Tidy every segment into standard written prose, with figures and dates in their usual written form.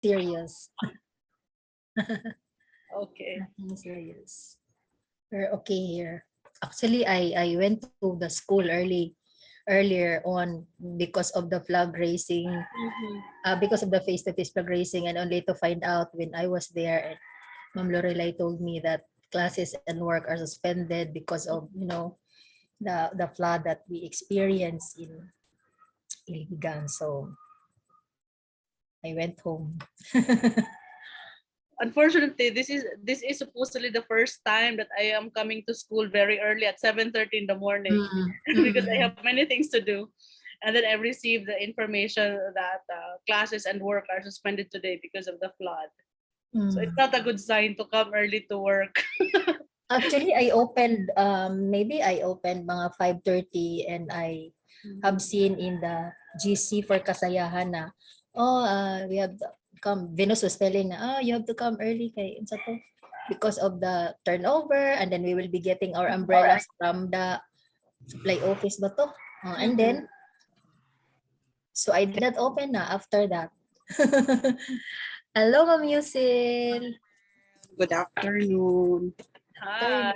serious. Okay. Nothing serious. We're okay here. Actually, I went to the school earlier on because of the flag raising, because of the face-to-face flag raising, and only to find out when I was there, and Ma'am Lorelai told me that classes and work are suspended because of, the flood that we experienced in Iligan. So I went home. Unfortunately, this is supposedly the first time that I am coming to school very early at 7:30 in the morning because I have many things to do. And then I received the information that classes and work are suspended today because of the flood. So it's not a good sign to come early to work. Actually, maybe I opened mga 5:30, and I have seen in the GC for Kasayahan na, we have to come. Venus was telling na, you have to come early because of the turnover, and then we will be getting our umbrellas from the supply office ba to? And then, so I did not open na after that. Hello, Ma'am Yusil. Good afternoon. Hi.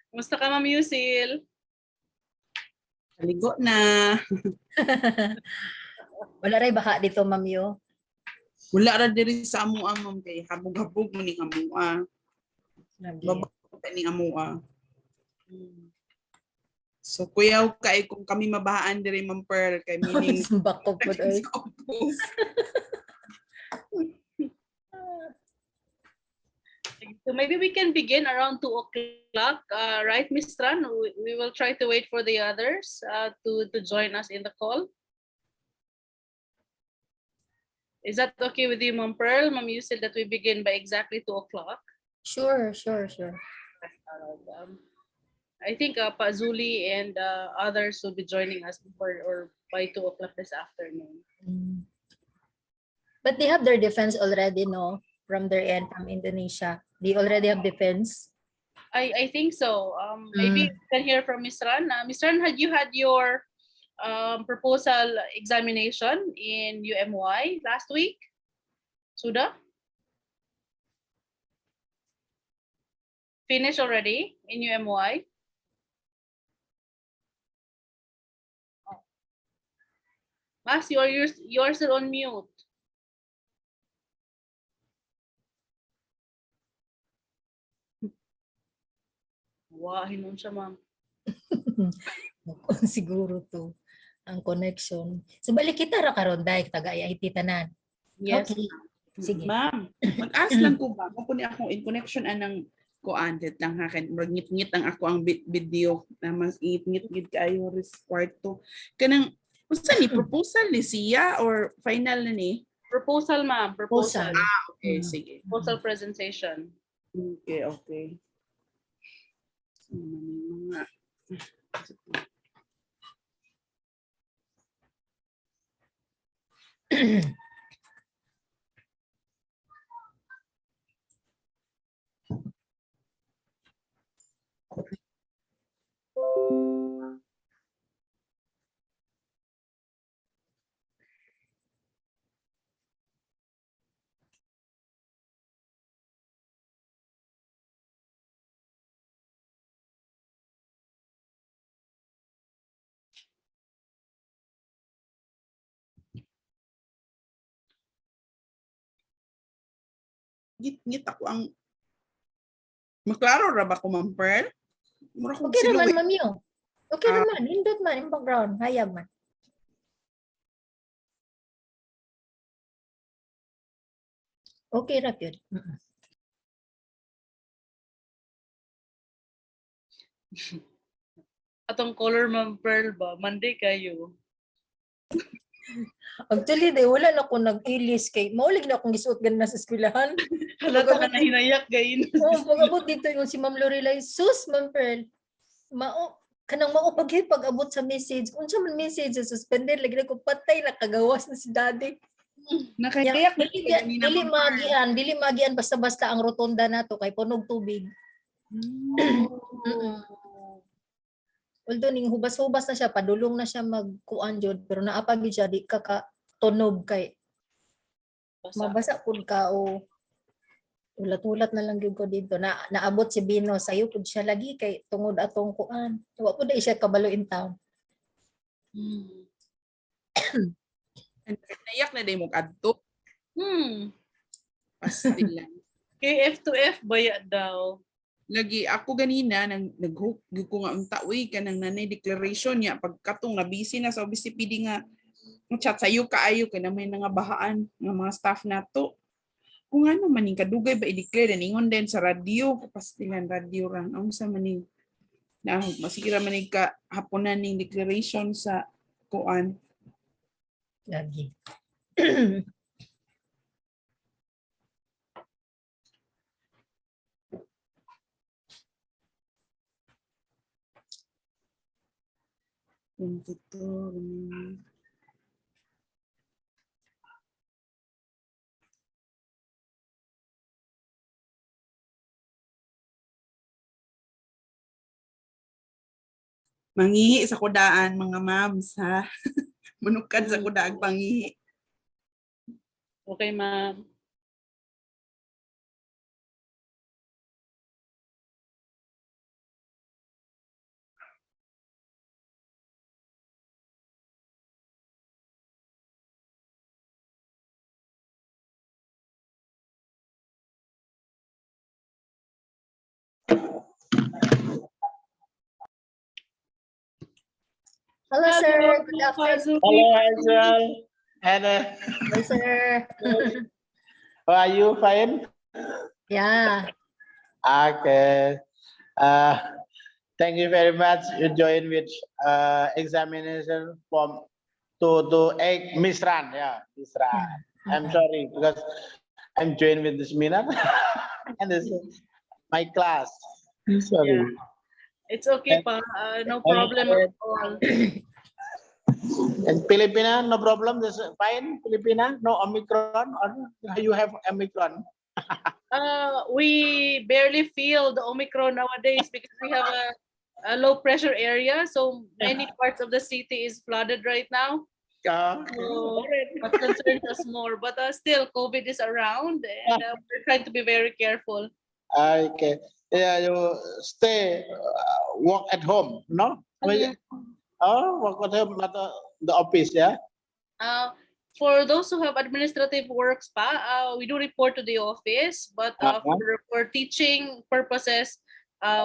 Kumusta ka, Ma'am Yusil? Aligo na. Wala rin baka dito, Ma'am Yu? Wala ra diri sa amua, ma'am, kay habog-habog mo ning amua. Babak ni amua. So kuyaw kay kung kami mabahaan diri, Ma'am Pearl, kay meaning Bakog po doy. So maybe we can begin around 2 o'clock, right, Ms. Tran? We will try to wait for the others to join us in the call. Is that okay with you, Ma'am Pearl? Ma'am, you said that we begin by exactly 2 o'clock. Sure. I think Pa Zuli and others will be joining us before or by 2 o'clock this afternoon. But they have their defense already, no? From their end, from Indonesia. They already have defense? I think so. Maybe we can hear from Ms. Ran. Ms. Ran, had you had your proposal examination in UMY last week? Suda? Finished already in UMY? Max, you're still on mute. Wow, hinon siya, ma'am. Siguro to ang connection. So balik kita ra karon dai tagay IT tanan. Yes. Okay. Sige. Ma'am, mag-ask lang ko ba? Kung ni akong in connection anang kuandet lang ha, kay ngit-ngit ang ako ang video na mas ngit-ngit gid kayo ris kwarto. Kanang unsa ni proposal ni siya or final na ni? Proposal, ma'am. Proposal. Okay, sige. Proposal presentation. Okay. Mga ngit ako ang maklaro ra ba ko, Ma'am Pearl? Okay naman, Ma'am Yu. Okay naman, hindot man yung background, hayag man. Okay ra gyud. Atong color, ma'am Pearl ba? Monday kayo. Actually, wala na ko nag-ilis kay maulig na akong gisuot ganun sa eskwelahan. Halata ka na hinayak gayin. Pag-abot dito yung si Ma'am Lorelai, sus, Ma'am Pearl, kanang pag-abot sa message, unsa man message sa suspended, lagi na ko patay, nakagawas na si daddy. Nakayak Dili magian basta-basta ang rotonda nato kay punog tubig. Although ning hubas-hubas na siya, padulong na siya magkuan jud, pero naapa gyud siya di ka tunog kay Basa. Mabasa pud ka o ulat-ulat na lang gyud ko dito na naabot si Bino sayo pud siya lagi kay tungod atong kuan. Wa pud siya kabalo in town. Naiyak na day mo adto. Pastilan. KF to F baya daw. Lagi ako ganina nag-hook ko nga unta uy kanang nanay declaration niya pagkatong na busy na sa obisi pidi nga chat sayo kaayo kay na may nga bahaan nga mga staff nato. Kung ano maning kadugay ba i-declare ningon din sa radio pastilan radio rang unsa maning na masikira maning ka haponan ning declaration sa kuan. Lagi. Mangihi sa kudaan mga mams ha. Manukad sa kudaag pangihi. Okay, ma'am. Hello sir, good afternoon. Hello, Angel. And Hello sir. how are you? Fine? Yeah. Okay. Uh, thank you very much. You join with examination from to 8 Misran. Yeah, Misran. I'm sorry because I'm joined with this seminar and this is my class. Sorry. Yeah. It's okay, pa. No problem at all. And Filipina, no problem. This is fine. Filipina, no Omicron, or you have Omicron? We barely feel the Omicron nowadays because we have a low pressure area. So many parts of the city is flooded right now. So what concerns us more, but still COVID is around and we're trying to be very careful. Okay. Yeah, you stay, work at home, no? Oh, work at home, not the office, yeah? For those who have administrative works pa, we do report to the office, but for teaching purposes,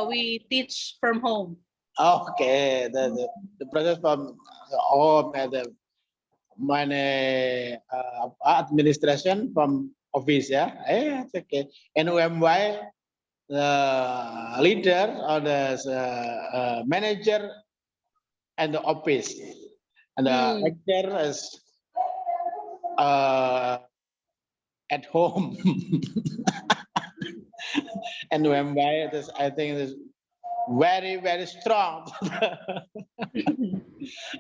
we teach from home. Okay, the process from home and the money administration from office, yeah? It's okay. And UMY, the leader or the manager and the office. And the lecturer is at home. And UMY, I think it is very, very strong.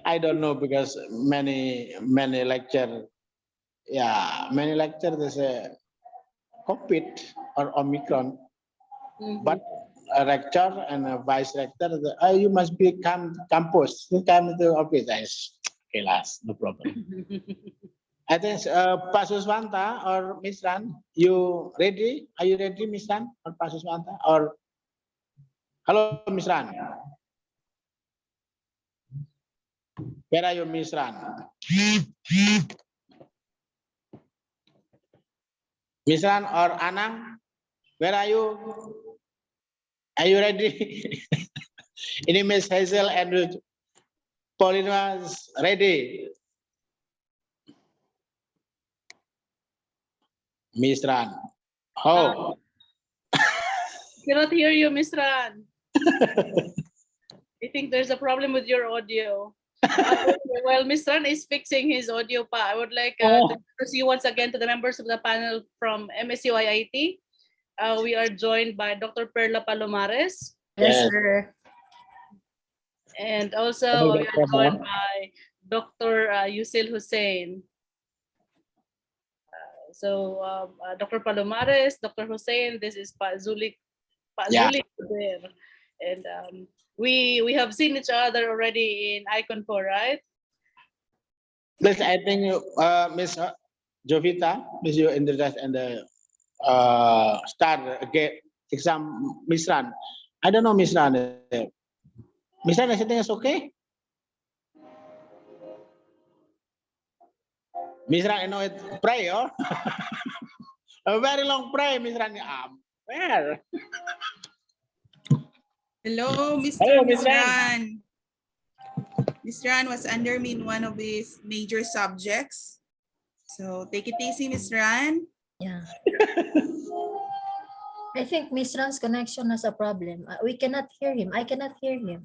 I don't know because many lecture, many lecture there's a COVID or Omicron. But a rector and a vice rector, you must be come campus, you come to office. Okay, last, no problem. I think Pak Suswanta or Miss Ran, you ready? Are you ready, Miss Ran or Pak Suswanta? Or hello, Miss Ran. Where are you, Miss Ran? Miss Ran or Anang, where are you? Are you ready? Ini Miss Hazel and Paulina is ready. Miss Ran. Oh. Cannot hear you, Miss Ran. I think there's a problem with your audio. While Miss Ran is fixing his audio pa, I would like to introduce you once again to the members of the panel from MSU-IIT. We are joined by Dr. Perla Palomares. Yes, sir. And also we are joined by Dr. Yusil Hussein. So Dr. Palomares, Dr. Hussein, this is Pa Zulik there. And we have seen each other already in Icon 4, right? Please, I think Jovita, please you introduce and start get exam Miss Ran. I don't know Miss Ran. Miss Ran, everything is okay? Miss Ran, I know it pray, oh? A very long pray, Miss Ran. Where? Hello, Hello, Mr. Miss Ran. Misran. Miss Ran was under me in one of his major subjects. So take it easy, Miss Ran. Yeah. I think Miss Ran's connection has a problem. We cannot hear him. I cannot hear him.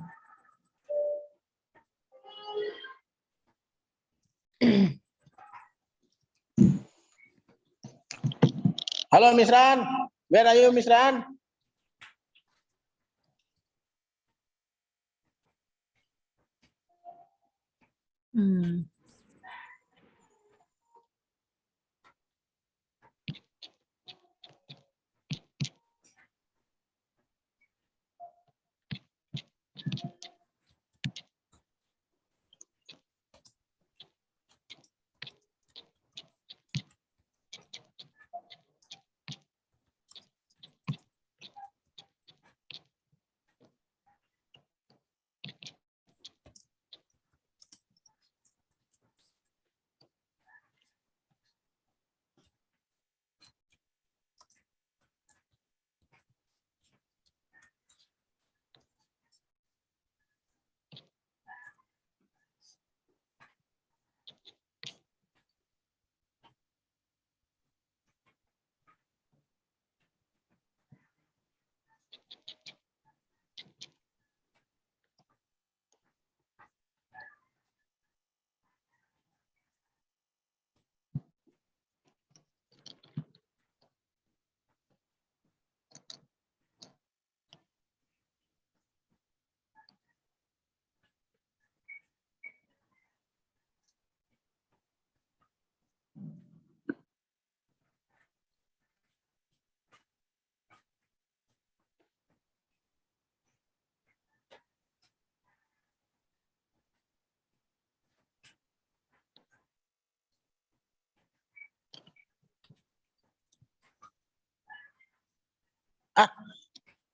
Hello, Miss Ran. Where are you, Miss Ran? Hmm.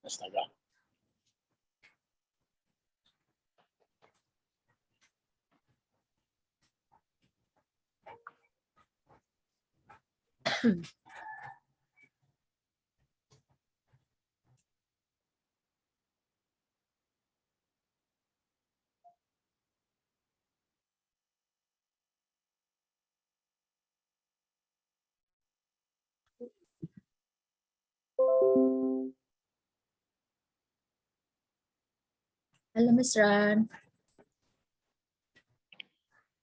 Astaga. Hello, Miss Ran.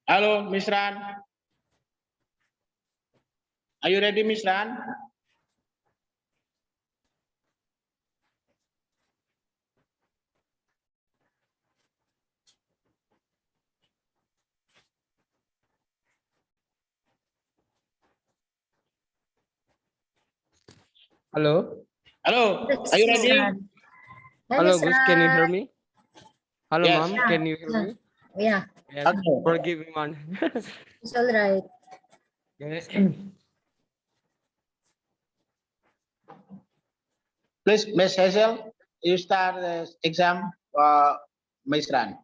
Hello, Miss Ran. Are you ready, Miss Ran? Hello. Hello, Yes, are you Miss ready? Ran. Hi, Hello, Miss Gus. Can you hear Ran. me? Hello, Yes. ma'am. Can you hear Yeah. me? Yeah, Yes. Okay. Forgive me, man. it's all right. Yes. Please, Miss Hazel, you start the exam, Miss Ran.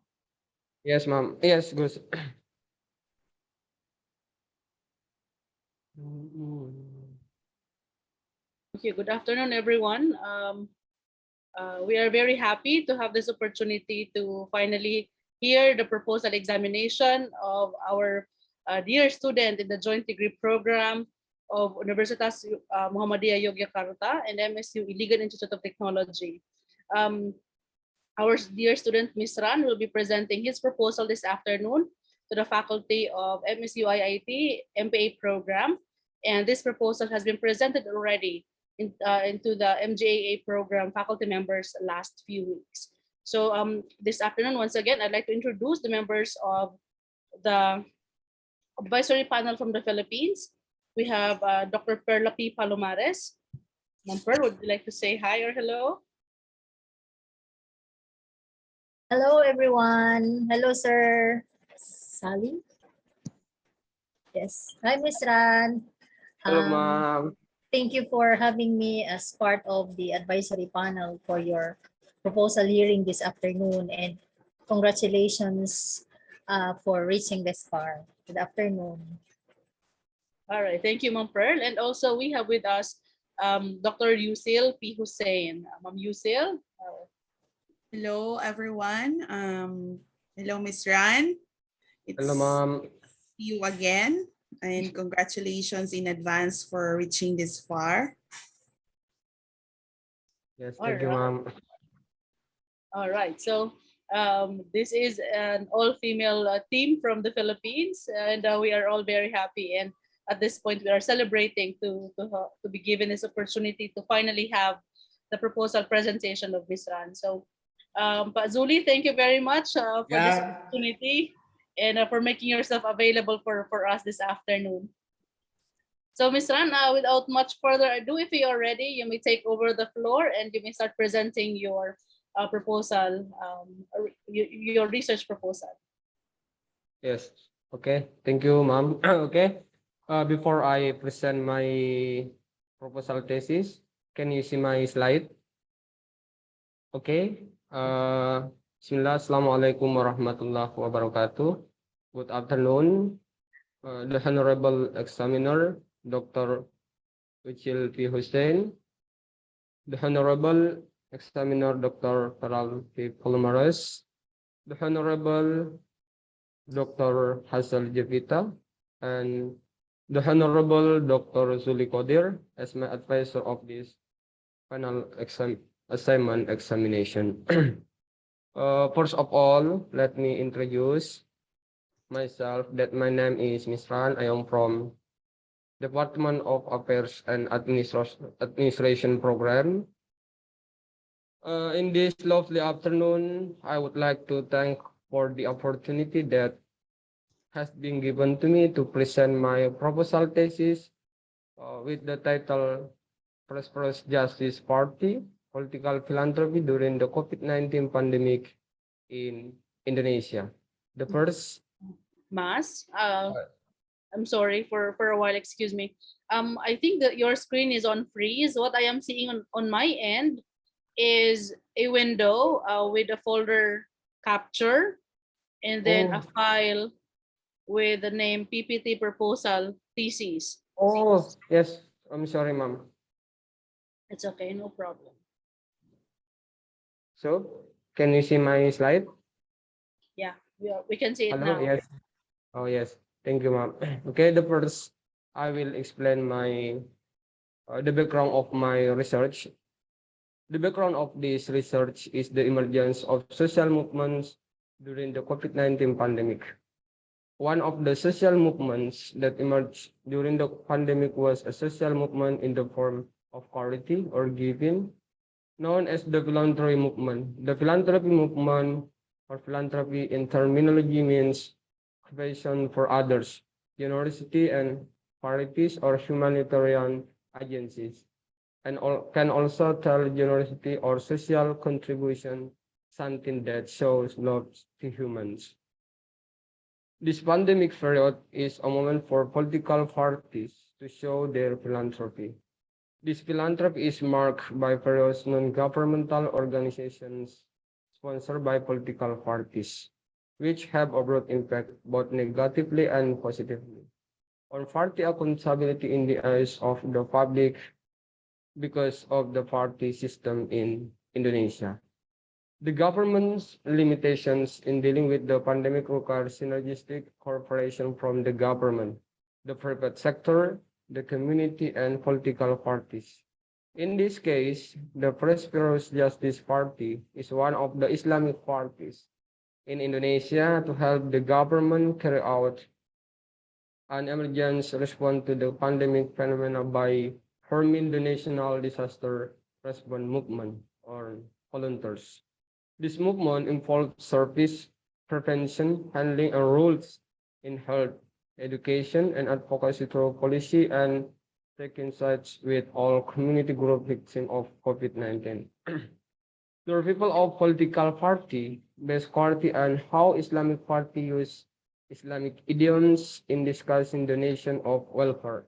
Yes, ma'am. Yes, Gus. Okay, good afternoon, everyone. We are very happy to have this opportunity to finally hear the proposal examination of our dear student in the joint degree program of Universitas Muhammadiyah Yogyakarta and MSU Iligan Institute of Technology. Our dear student, Ms. Ran, will be presenting his proposal this afternoon to the faculty of MSU IIT MPA program. And this proposal has been presented already into the MJAA program faculty members last few weeks. So this afternoon, once again, I'd like to introduce the members of the advisory panel from the Philippines. We have Dr. Perla P. Palomares. Ma'am Pearl, would you like to say hi or hello? Hello, everyone. Hello, Sir Sally. Yes. Hi, Miss Ran. Hello, Um, ma'am. Thank you for having me as part of the advisory panel for your proposal hearing this afternoon, and congratulations for reaching this far. Good afternoon. All right, thank you, Ma'am Pearl. And also we have with us Dr. Yusil P. Hussein. Ma'am Yusil. Hello, everyone. Hello, Miss Ran. Hello, It's ma'am. you again, and congratulations in advance for reaching this far. Yes, All thank you, right. ma'am. All right. So this is an all-female team from the Philippines, and we are all very happy. And at this point, we are celebrating to be given this opportunity to finally have the proposal presentation of Ms. Ran. So, Pa Zuli, thank you very much for this Yeah. opportunity and for making yourself available for us this afternoon. So, Ms. Ran, without much further ado, if you're ready, you may take over the floor and you may start presenting your proposal, your research proposal. Yes. Okay. Thank you, ma'am. Okay. Before I present my proposal thesis, can you see my slide? Okay. Bismillah. Assalamualaikum warahmatullahi wabarakatuh. Good afternoon, the Honorable Examiner, Dr. Uchil P. Hussein, the Honorable Examiner, Dr. Paral P. Palomares, the Honorable Dr. Hazel Javita, and the Honorable Dr. Zuli Kodir as my advisor of this final assignment examination. First of all, let me introduce myself that my name is Miss Ran. I am from Department of Affairs and Administration Program. In this lovely afternoon, I would like to thank for the opportunity that has been given to me to present my proposal thesis with the title Prosperous Justice Party, Political Philanthropy During the COVID-19 Pandemic in Indonesia. The first, Mas, I'm sorry for a while, excuse me. I think that your screen is on freeze. What I am seeing on my end is a window with a folder capture and then a file with the name PPT proposal thesis. oh, yes, I'm sorry, ma'am. It's okay, no problem. So, can you see my slide? Yeah, we can see it Hello, now. yes. Oh, yes. Thank you, ma'am. Okay, the first, I will explain the background of my research. The background of this research is the emergence of social movements during the COVID-19 pandemic. One of the social movements that emerged during the pandemic was a social movement in the form of charity or giving, known as the philanthropy movement. The philanthropy movement or philanthropy in terminology means compassion for others, generosity and charities or humanitarian agencies, and can also tell generosity or social contribution, something that shows love to humans. This pandemic period is a moment for political parties to show their philanthropy. This philanthropy is marked by various non-governmental organizations sponsored by political parties, which have a broad impact both negatively and positively on party accountability in the eyes of the public because of the party system in Indonesia. The government's limitations in dealing with the pandemic require synergistic cooperation from the government, the private sector, the community, and political parties. In this case, the Prosperous Justice Party is one of the Islamic parties in Indonesia to help the government carry out an emergency response to the pandemic phenomena by forming the National Disaster Response Movement or volunteers. This movement involves service, prevention, handling, and rules in health, education, and advocacy through policy and taking sides with all community group victims of COVID-19. There are people of political party, best party, and how Islamic party use Islamic idioms in discussing the nation of welfare.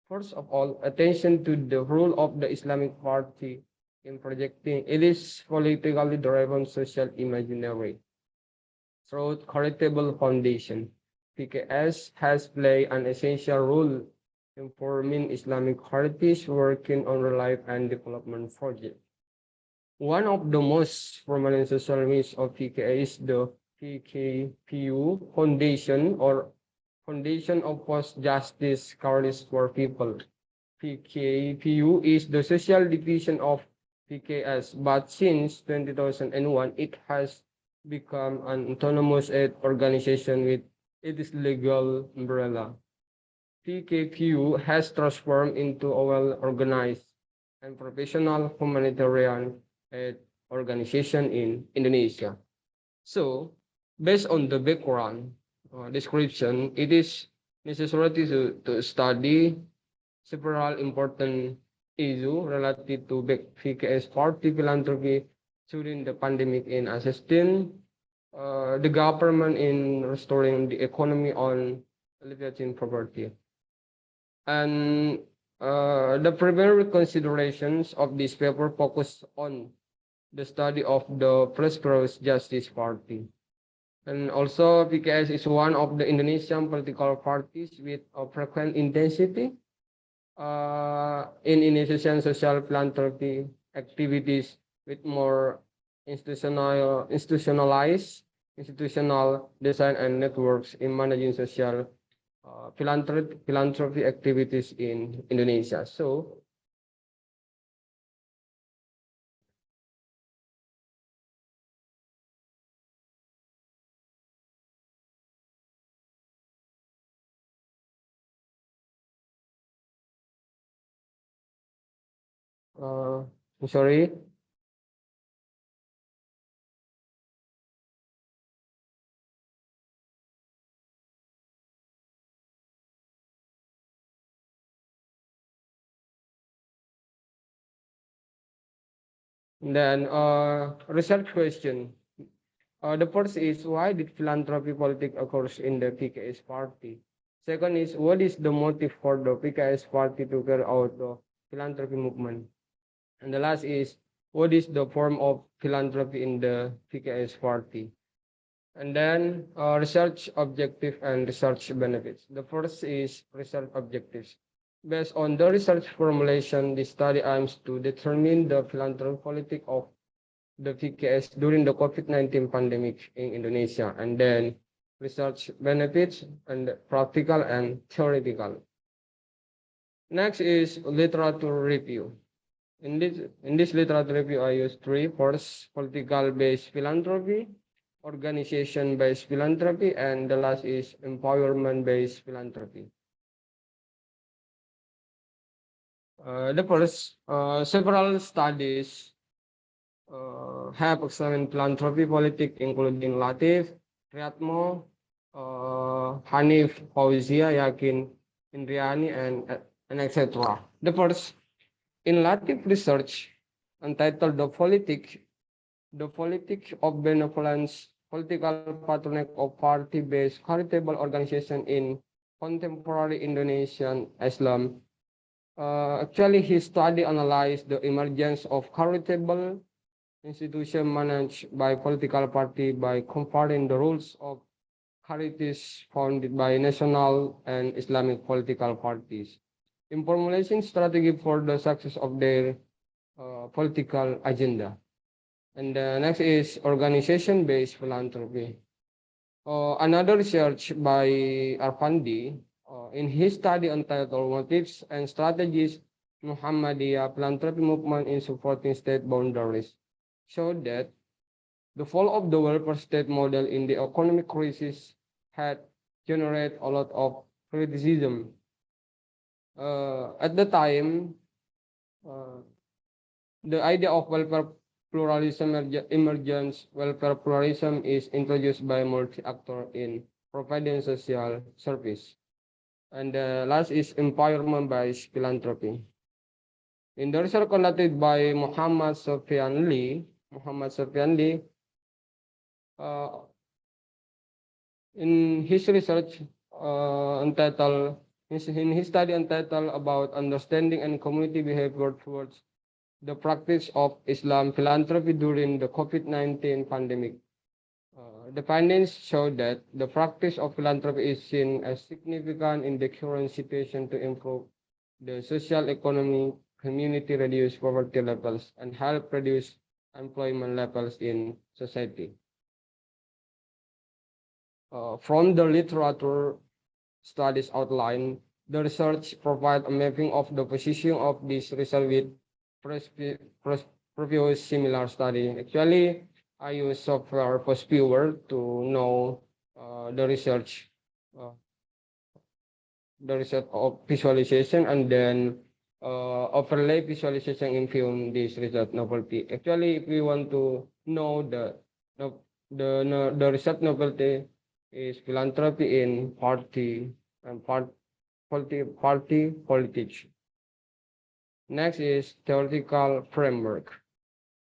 First of all, attention to the role of the Islamic Party in projecting it is politically driven social imaginary through charitable foundation. PKS has played an essential role in forming Islamic parties working on relief and development projects. One of the most prominent social wings of PKA is the PKPU Foundation or Foundation of Post-Justice Causes for People. PKPU is the social division of PKS, but since 2001, it has become an autonomous aid organization with its legal umbrella. PKPU has transformed into a well-organized and professional humanitarian aid organization in Indonesia. So, based on the background description, it is necessary to study several important issues related to PKS party philanthropy during the pandemic in assisting the government in restoring the economy on alleviating poverty. And the primary considerations of this paper focus on the study of the prosperous justice party. And also PKS is one of the Indonesian political parties with a frequent intensity in initiation social philanthropy activities with more institutional design and networks in managing social philanthropy activities in Indonesia. So, I'm sorry. Then research question. The first is why did philanthropy politics occurs in the PKS party? Second is what is the motive for the PKS party to carry out the philanthropy movement? And the last is what is the form of philanthropy in the PKS party? And then research objective and research benefits. The first is research objectives. Based on the research formulation, the study aims to determine the philanthropy politic of the PKS during the COVID-19 pandemic in Indonesia, and then research benefits and practical and theoretical. Next is literature review. In this literature review, I use three: first, political-based philanthropy, organization-based philanthropy, and the last is empowerment-based philanthropy. The first, several studies have examined philanthropy politics, including Latif, Triatmo, Hanif, Fauzia, Yakin, Indriani, and etc. The first, in Latif research entitled The Politics of Benevolence, Political Patronage of Party-Based Charitable Organization in Contemporary Indonesian Islam. Actually, his study analyzed the emergence of charitable institution managed by political party by comparing the rules of charities founded by national and Islamic political parties in formulating strategy for the success of their political agenda. And the next is organization-based philanthropy. Another research by Arfandi in his study entitled Motives and Strategies Muhammadiyah Philanthropy Movement in Supporting State Boundaries showed that the fall of the welfare state model in the economic crisis had generated a lot of criticism. At the time, the idea of welfare pluralism emergence. Welfare pluralism is introduced by multi-actor in providing social service. And the last is empowerment by philanthropy. In the research conducted by Muhammad Sofyan Lee, in his research entitled in his study entitled about understanding and community behavior towards the practice of Islam philanthropy during the COVID-19 pandemic. The findings show that the practice of philanthropy is seen as significant in the current situation to improve the social economy, community, reduce poverty levels, and help reduce employment levels in society. From the literature studies outline, the research provide a mapping of the position of this result with prespe- pres- previous similar study. Actually, I use software Viewer to know uh, the research of visualization, and then overlay visualization in film this result novelty. Actually, if we want to know no- the result novelty is philanthropy in party and party politics. Next is theoretical framework.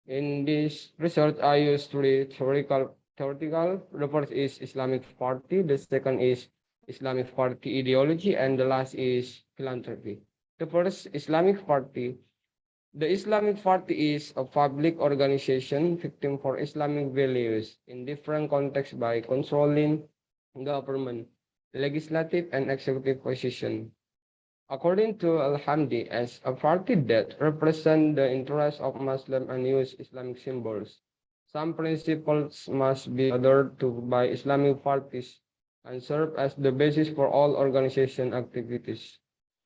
In this research, I use three theoretical. The first is Islamic party. The second is Islamic party ideology, and the last is philanthropy. The first Islamic party. The Islamic Party is a public organization victim for Islamic values in different contexts by controlling government, legislative, and executive position. According to Al-Hamdi, as a party that represents the interests of Muslims and use Islamic symbols, some principles must be adhered to by Islamic parties and serve as the basis for all organization activities.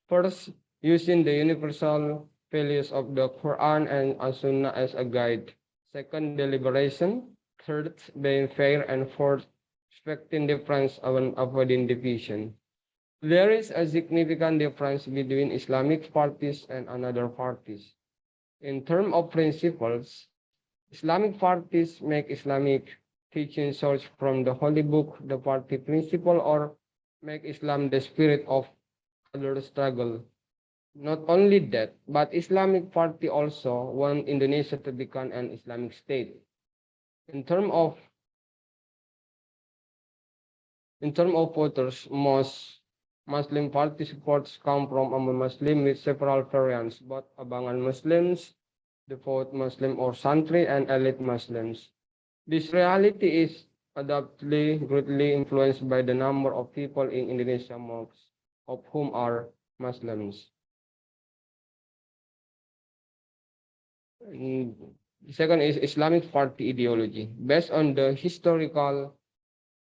First, using the universal values of the Quran and As-Sunnah as a guide. Second, deliberation. Third, being fair. And fourth, respecting difference and avoiding division. There is a significant difference between Islamic parties and another parties. In terms of principles, Islamic parties make Islamic teaching source from the Holy Book, the party principle, or make Islam the spirit of other struggle. Not only that, but Islamic Party also want Indonesia to become an Islamic state. In terms of voters, most Muslim party supports come from among Muslim with several variants, both Abangan Muslims, devout Muslim or Santri, and elite Muslims. This reality is undoubtedly greatly influenced by the number of people in Indonesia, most of whom are Muslims. Mm, The second is Islamic Party ideology. Based on the historical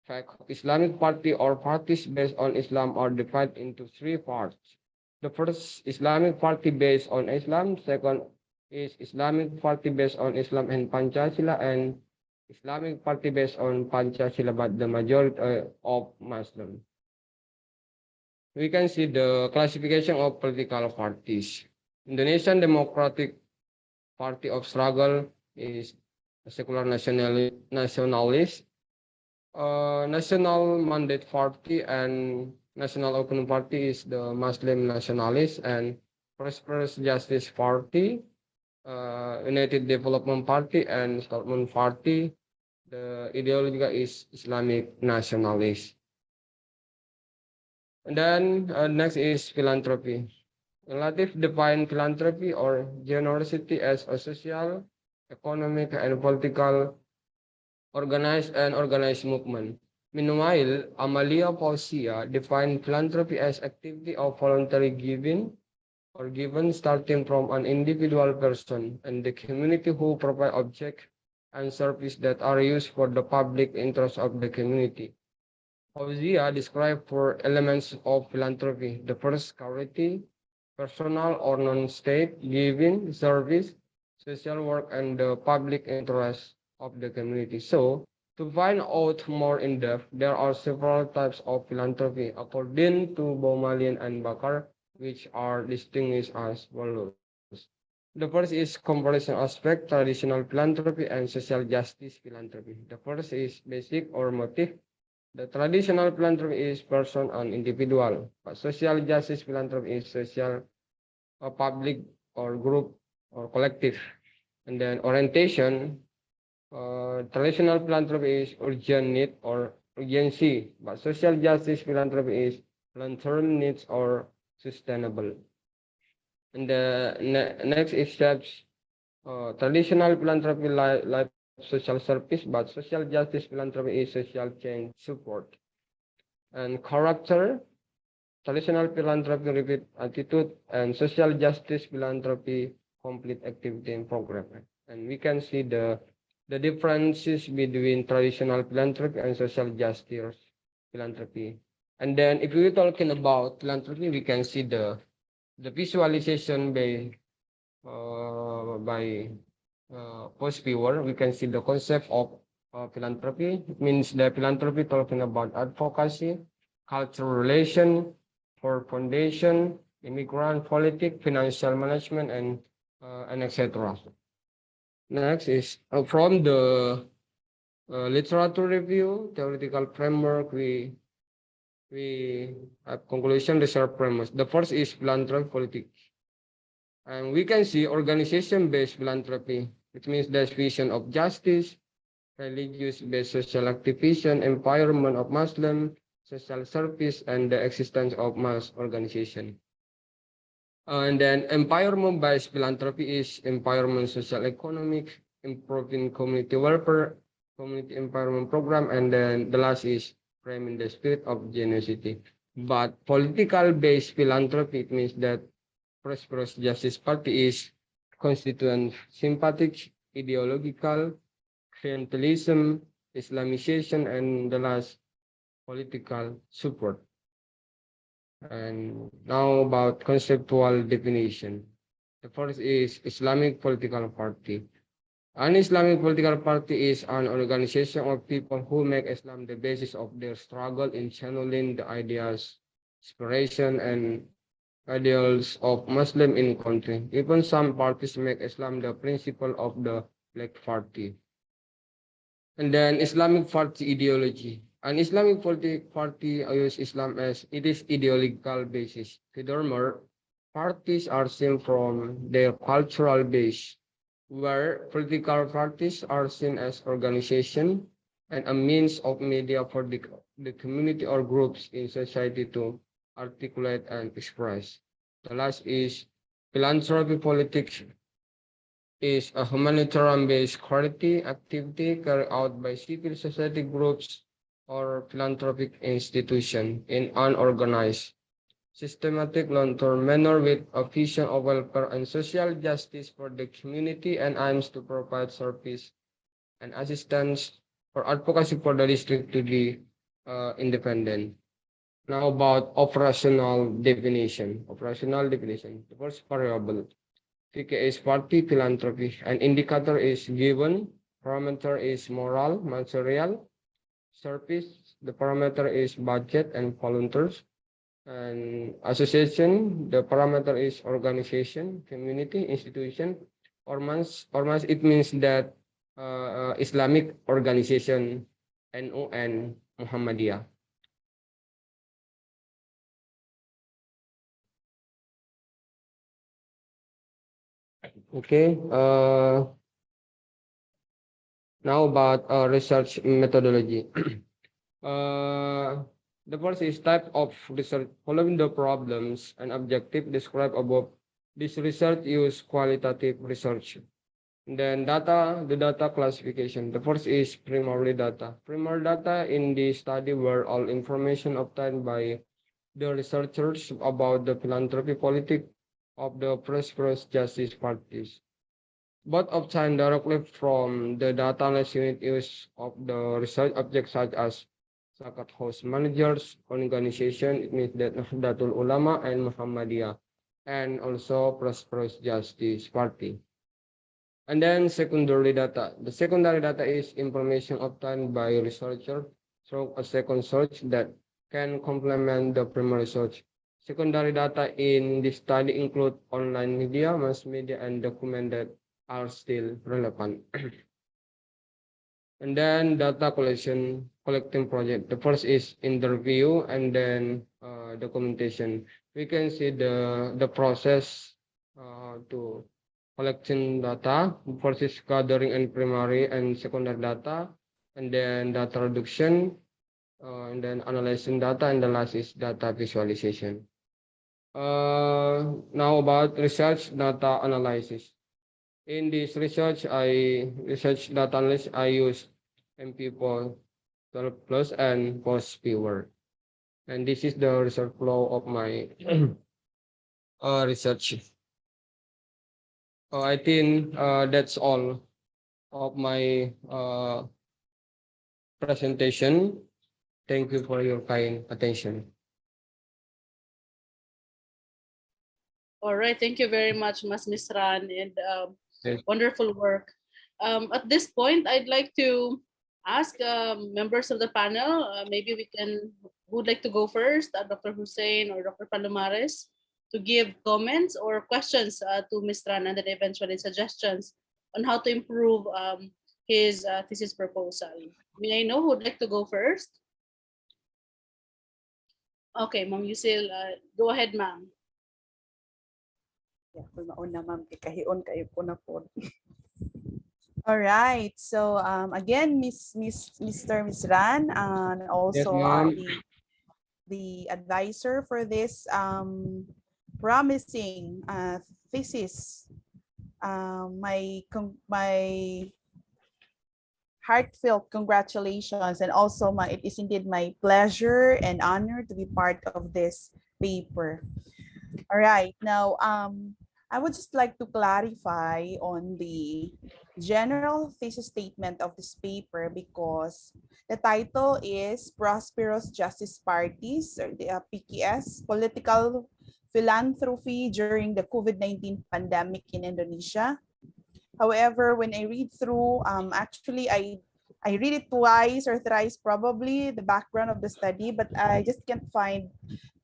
fact, Islamic Party or parties based on Islam are divided into three parts. The first Islamic Party based on Islam. Second is Islamic Party based on Islam and Pancasila, and Islamic Party based on Pancasila, but the majority of Muslim. We can see the classification of political parties. Indonesian Democratic Party of Struggle is a secular nationalist, National Mandate Party, and National Open Party is the Muslim nationalist, and Prosperous Justice Party, United Development Party, and Salmon Party. The ideology is Islamic nationalist. And then next is philanthropy. Relative define philanthropy or generosity as a social, economic, and political organized movement. Meanwhile, Amalia Pausia defined philanthropy as activity of voluntary giving or given starting from an individual person and the community who provide objects and services that are used for the public interest of the community. Pausia described four elements of philanthropy. The first, charity, personal or non-state giving, service, social work, and the public interest of the community. So, to find out more in depth, there are several types of philanthropy according to Baumalian and Bakar, which are distinguished as follows. The first is comparison aspect, traditional philanthropy, and social justice philanthropy. The first is basic or motive. The traditional philanthropy is person and individual, but social justice philanthropy is social, public or group or collective. And then orientation, traditional philanthropy is urgent need or urgency, but social justice philanthropy is long-term needs or sustainable. And the next is steps. Traditional philanthropy like social service, but social justice philanthropy is social change support. And character, traditional philanthropy repeat attitude, and social justice philanthropy complete activity and program. And we can see the differences between traditional philanthropy and social justice philanthropy. And then if we're talking about philanthropy, we can see the visualization by post viewer. We can see the concept of philanthropy. It means the philanthropy talking about advocacy, cultural relation, for foundation, immigrant politic, financial management, and etc. Next is from the literature review, theoretical framework. We have conclusion research frameworks. The first is philanthropy politics. And we can see organization-based philanthropy, which means the vision of justice, religious-based social activism, empowerment of Muslim, social service, and the existence of mass organization. And then empowerment-based philanthropy is empowerment social economic, improving community welfare, community empowerment program, and then the last is framing the spirit of generosity. But political-based philanthropy, it means that Prosperous Justice Party is constituent sympathetic, ideological, clientelism, Islamization, and the last political support. And now about conceptual definition. The first is Islamic political party. An Islamic political party is an organization of people who make Islam the basis of their struggle in channeling the ideas, inspiration, and ideals of Muslim in country. Even some parties make Islam the principle of the Black Party. And then Islamic party ideology. An Islamic political party use Islam as it is ideological basis. Furthermore, parties are seen from their cultural base, where political parties are seen as organization and a means of media for the community or groups in society to articulate and express. The last is philanthropy politics is a humanitarian-based charity activity carried out by civil society groups or philanthropic institutions in unorganized, systematic long-term manner with a vision of welfare and social justice for the community and aims to provide service and assistance or advocacy for the district to be independent. Now about operational definition. Operational definition. The first variable. PK is party philanthropy. An indicator is given. Parameter is moral, material, service. The parameter is budget and volunteers. And association, the parameter is organization, community, institution. Ormas, it means that Islamic organization, NON, Muhammadiyah. Okay. Now about research methodology. The first is type of research. Following the problems and objective described above, this research use qualitative research. Then the data classification. The first is primary data. Primary data in the study were all information obtained by the researchers about the philanthropy politic of the prosperous justice parties. Both obtained directly from the data analysis unit use of the research objects such as zakat house managers, organization, it means that Nahdlatul Ulama and Muhammadiyah, and also prosperous justice party. And then secondary data. The secondary data is information obtained by researcher through a second search that can complement the primary search. Secondary data in this study include online media, mass media, and documents that are still relevant. And then data collecting project. The first is interview and then documentation. We can see the process to collecting data. First is gathering and primary and secondary data, and then data reduction, and then analyzing data, and the last is data visualization. Now about research data analysis. In this research data analysis, I use MP4 12 plus and post viewer. And this is the research flow of my research. I think that's all of my presentation. Thank you for your kind attention. All right, thank you very much, Mas Misran, and Yes. wonderful work. At this point, I'd like to ask members of the panel, maybe who would like to go first, Dr. Hussein or Dr. Palomares, to give comments or questions to Misran, and then eventually suggestions on how to improve his thesis proposal. May I know who would like to go first? Okay, Ma'am Yusil, go ahead, ma'am. Yeah, kung mauna ma'am, kay kahion kayo po na po. All right. So again, Mr. Misran, and Yes, also ma'am. the advisor for this promising thesis. My heartfelt congratulations, and also it is indeed my pleasure and honor to be part of this paper. All right, now I would just like to clarify on the general thesis statement of this paper, because the title is Prosperous Justice Parties, or the PKS, Political Philanthropy During the COVID-19 Pandemic in Indonesia. However, when I read through, actually I read it twice or thrice probably, the background of the study, but I just can't find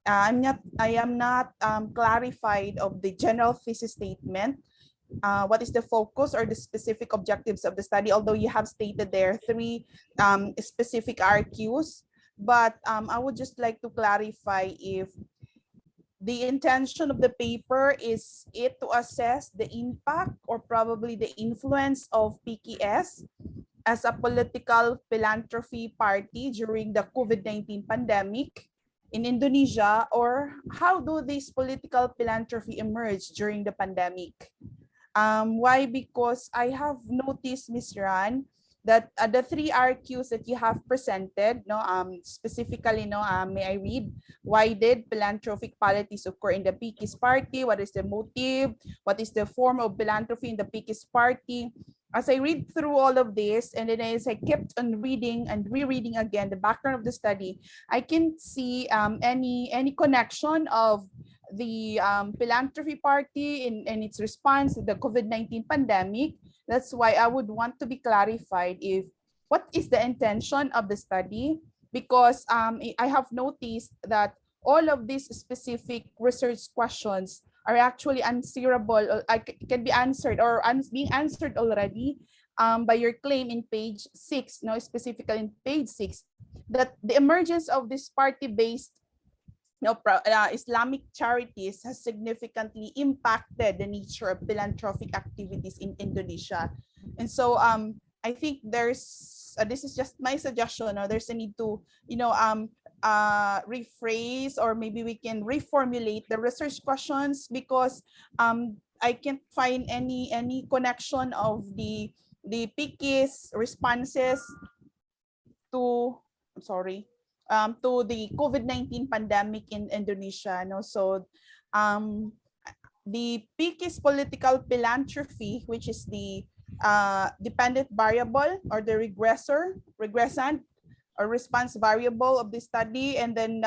I am not clarified of the general thesis statement. What is the focus or the specific objectives of the study? Although you have stated there 3 specific RQs, but I would just like to clarify if the intention of the paper is it to assess the impact or probably the influence of PKS as a political philanthropy party during the COVID-19 pandemic in Indonesia, or how do these political philanthropy emerge during the pandemic? Why? Because I have noticed, Ms. Ran, that the 3 RQs that you have presented, specifically, may I read? Why did philanthropic policies occur in the PKS party? What is the motive? What is the form of philanthropy in the PKS party? As I read through all of this, and then as I kept on reading and rereading again the background of the study, I can see any connection of the philanthropy party in its response to the COVID-19 pandemic. That's why I would want to be clarified if what is the intention of the study, because I have noticed that all of these specific research questions are actually answerable, can be answered or being answered already by your claim in page 6, specifically in page 6, that the emergence of this party-based Islamic charities has significantly impacted the nature of philanthropic activities in Indonesia. And so I think there's this is just my suggestion, or there's a need to rephrase, or maybe we can reformulate the research questions, because I can't find any connection of the PK's responses to to the COVID-19 pandemic in Indonesia. So the PK's political philanthropy, which is the dependent variable or the regressant or response variable of the study. And then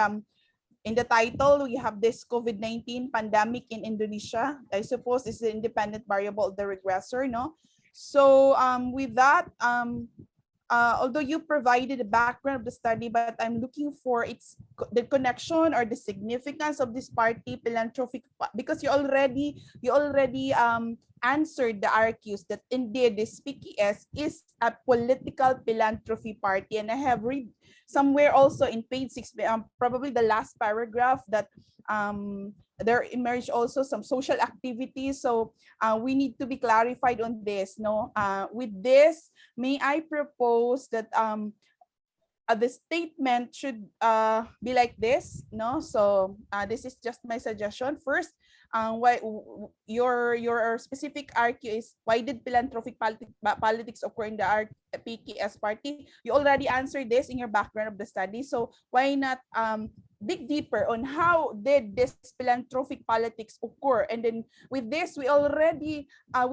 in the title, we have this COVID-19 pandemic in Indonesia. I suppose is the independent variable of the regressor, So with that, although you provided the background of the study, but I'm looking for the connection or the significance of this party philanthropic, because you already answered the RQs that indeed this PKS is a political philanthropy party. And I have read somewhere also in page 6, probably the last paragraph, that there emerged also some social activities. So we need to be clarified on this. With this, may I propose that the statement should be like this, no? So this is just my suggestion. First, why your specific RQ is, why did philanthropic politics occur in the PKS party? You already answered this in your background of the study. So why not dig deeper on how did this philanthropic politics occur? And then with this, we already have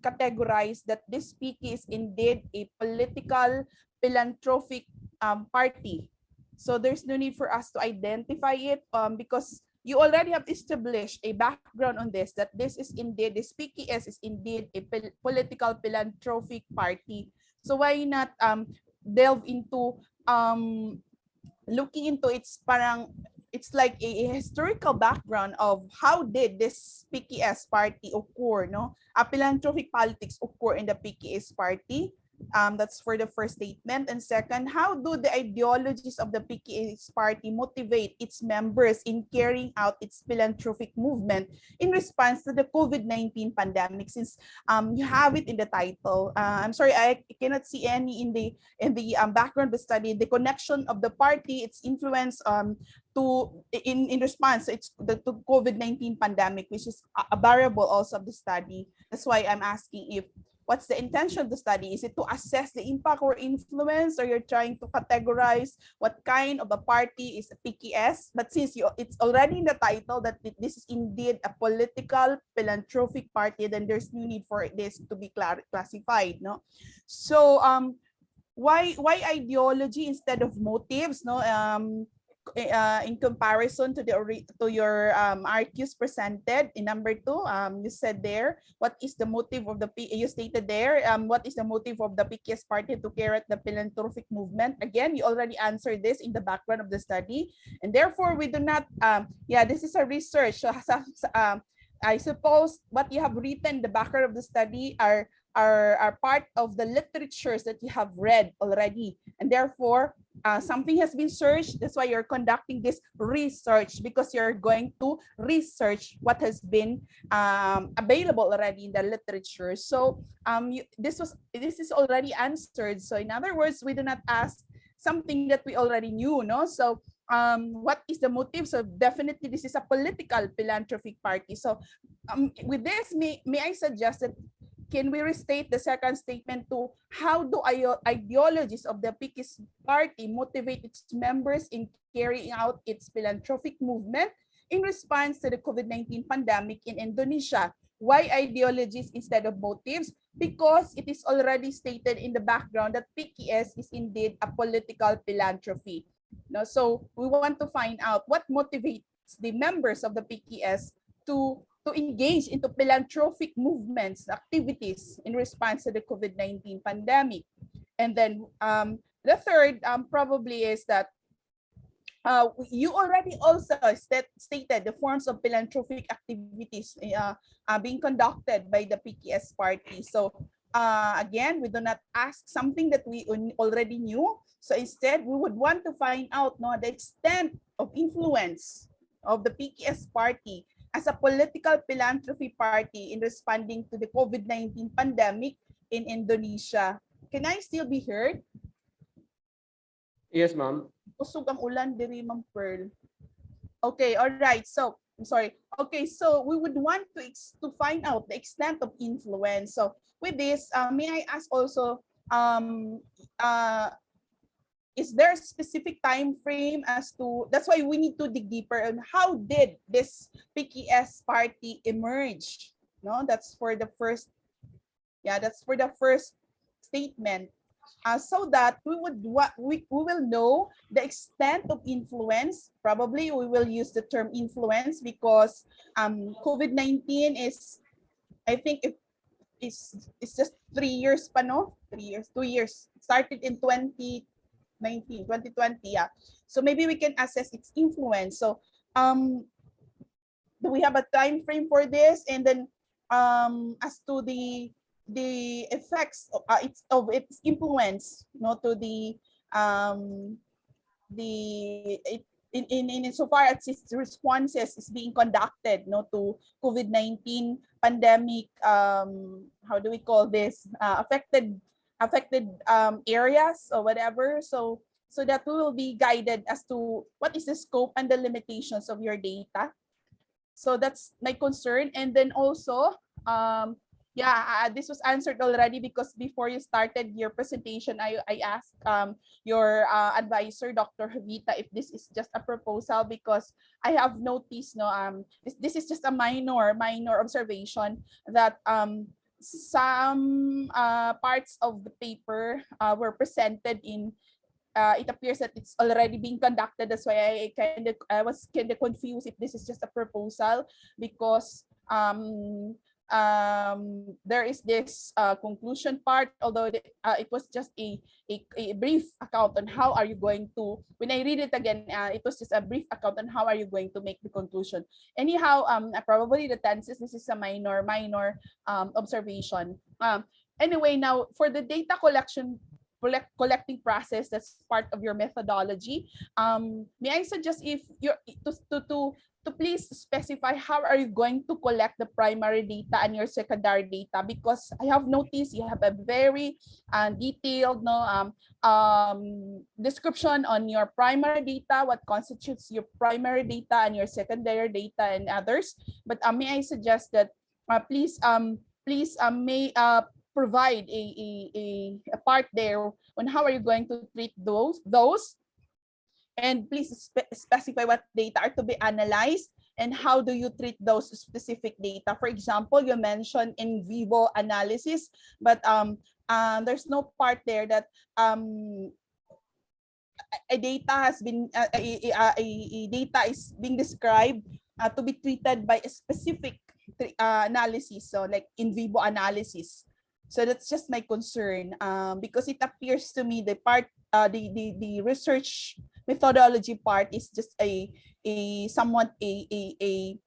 categorized that this PK is indeed a political philanthropic party. So there's no need for us to identify it because you already have established a background on this, that this PKS is indeed a political philanthropic party. So why not delve into looking into it's like a historical background of how did this PKS party occur, no? A philanthropic politics occur in the PKS party. That's for the first statement. And second, how do the ideologies of the PKS party motivate its members in carrying out its philanthropic movement in response to the COVID-19 pandemic? Since you have it in the title, I'm sorry, I cannot see any in the background of the study, the connection of the party, its influence in response to COVID-19 pandemic, which is a variable also of the study. That's why I'm asking if what's the intention of the study? Is it to assess the impact or influence, or you're trying to categorize what kind of a party is a PKS? But since it's already in the title that this is indeed a political philanthropic party, then there's no need for this to be classified, no? So why ideology instead of motives, no? In comparison to your RQs presented in number 2, you said there, what is the motive of you stated there, what is the motive of the PKS party to carry out the philanthropic movement? Again, you already answered this in the background of the study, and therefore we do not, this is a research. So, I suppose what you have written in the background of the study are part of the literatures that you have read already, and therefore something has been searched. That's why you're conducting this research, because you're going to research what has been available already in the literature. So this is already answered. So in other words, we do not ask something that we already knew, no? So what is the motive? So definitely this is a political philanthropic party. So with this, may I suggest that can we restate the second statement to how do ideologies of the PKS party motivate its members in carrying out its philanthropic movement in response to the COVID-19 pandemic in Indonesia? Why ideologies instead of motives? Because it is already stated in the background that PKS is indeed a political philanthropy. No, so we want to find out what motivates the members of the PKS to engage into philanthropic movements, activities in response to the COVID-19 pandemic. And then the third probably is that you already also stated the forms of philanthropic activities being conducted by the PKS party. So again, we do not ask something that we already knew. So instead, we would want to find out the extent of influence of the PKS party as a political philanthropy party in responding to the COVID-19 pandemic in Indonesia. Can I still be heard? Yes, ma'am. Usog ang ulan diri, Ma'am Pearl. Okay, all right. So, I'm sorry. Okay, so we would want to find out the extent of influence. So, with this, may I ask also, is there a specific time frame as to, that's why we need to dig deeper on how did this PKS party emerge? No, that's for the first, statement. So that we will know the extent of influence. Probably we will use the term influence because COVID-19 is, I think it's just 3 years pa, no? 3 years, 2 years. It started in 2020, yeah. So maybe we can assess its influence. So do we have a time frame for this? And then as to the effects of its influence, to in so far as its responses is being conducted, to COVID-19 pandemic, how do we call this, affected affected areas or whatever. So that we will be guided as to what is the scope and the limitations of your data. So that's my concern. And then also, this was answered already, because before you started your presentation, I asked your advisor, Dr. Javita, if this is just a proposal, because I have noticed, this is just a minor observation that some parts of the paper were presented in. It appears that it's already being conducted. That's why I was kind of confused if this is just a proposal, because there is this conclusion part, although it was just a brief account on how are you going to, when I read it again, it was just a brief account on how are you going to make the conclusion. Anyhow, probably the tenses, this is a minor observation. Anyway, now for the data collecting process, that's part of your methodology. May I suggest if you're to please specify how are you going to collect the primary data and your secondary data, because I have noticed you have a very detailed description on your primary data, what constitutes your primary data and your secondary data and others. But may I suggest that please may provide a part there on how are you going to treat those, and please specify what data are to be analyzed and how do you treat those specific data. For example, you mentioned in vivo analysis, but there's no part there that a data has been a data is being described to be treated by a specific analysis, so like in vivo analysis. So that's just my concern, because it appears to me the part, the research methodology part is just a somewhat a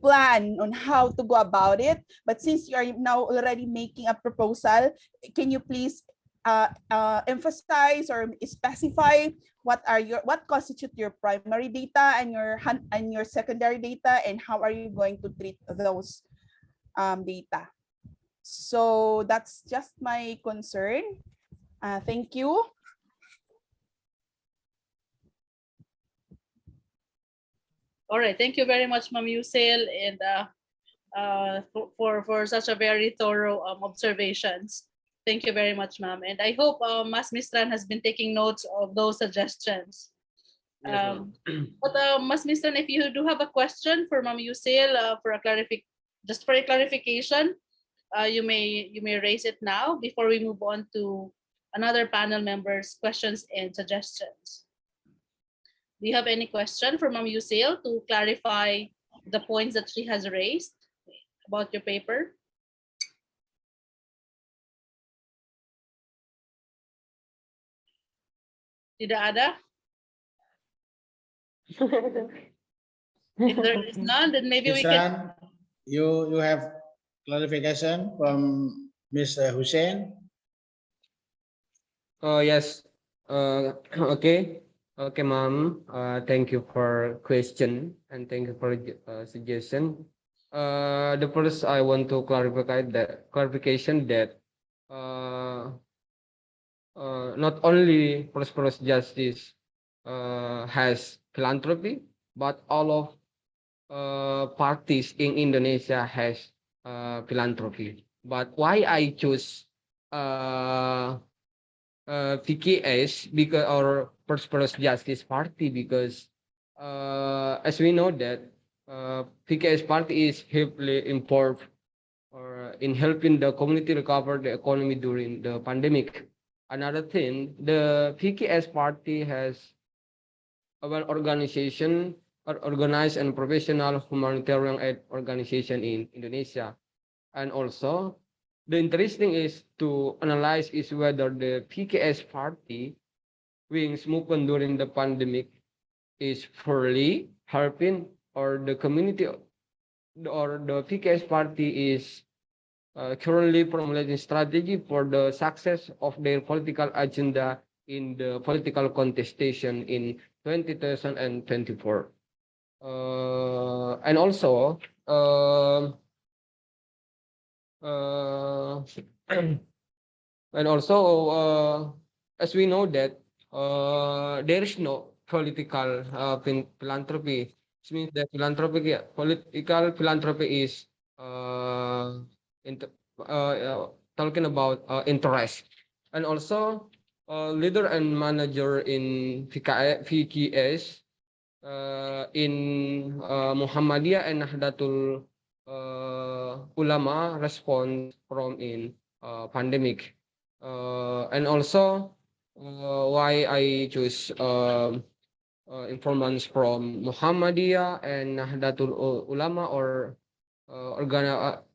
plan on how to go about it. But since you are now already making a proposal, can you please emphasize or specify what constitute your primary data and your secondary data, and how are you going to treat those data? So that's just my concern. Thank you. All right, thank you very much, Ma'am Yusil, and for such a very thorough observations. Thank you very much, ma'am. And I hope Mas Mistran has been taking notes of those suggestions. Yes, But Mas Mistran, if you do have a question for Ma'am Yusil for a clarification, you may raise it now before we move on to another panel members' questions and suggestions. Do you have any question for Ma'am Yusil to clarify the points that she has raised about your paper? Tida Ada? If there is none, then maybe we can. You have clarification from Mr. Hussein? Yes. Okay. Okay, ma'am. Thank you for question and thank you for suggestion. The first I want to clarify that not only prosperous justice has philanthropy, but all of parties in Indonesia has philanthropy. But why I choose PKS because or Prosperous Justice Party, because as we know that PKS Party is heavily involved or in helping the community recover the economy during the pandemic. Another thing, the PKS Party has a well organization or organized and professional humanitarian aid organization in Indonesia. And also, the interesting is to analyze is whether the PKS Party wings movement during the pandemic is fully helping or the community or the PKS Party is currently formulating strategy for the success of their political agenda in the political contestation in 2024. And also, And also, as we know that there is no political philanthropy. Which means that political philanthropy is int- talking about interest. And also, leader and manager in VKS in Muhammadiyah and Nahdlatul Ulama response from in pandemic. And also, why I choose informants from Muhammadiyah and Nahdlatul Ulama or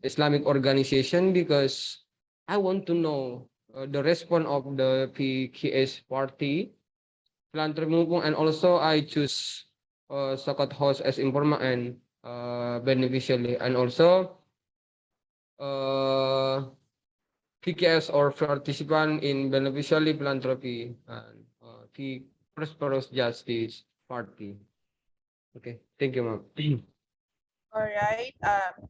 Islamic organization, because I want to know the response of the PKS party philanthropy, and also I choose Sakat host as informa and beneficially, and also uh, PKS or participant in beneficially philanthropy and the prosperous justice party. Okay, thank you, ma'am. All right.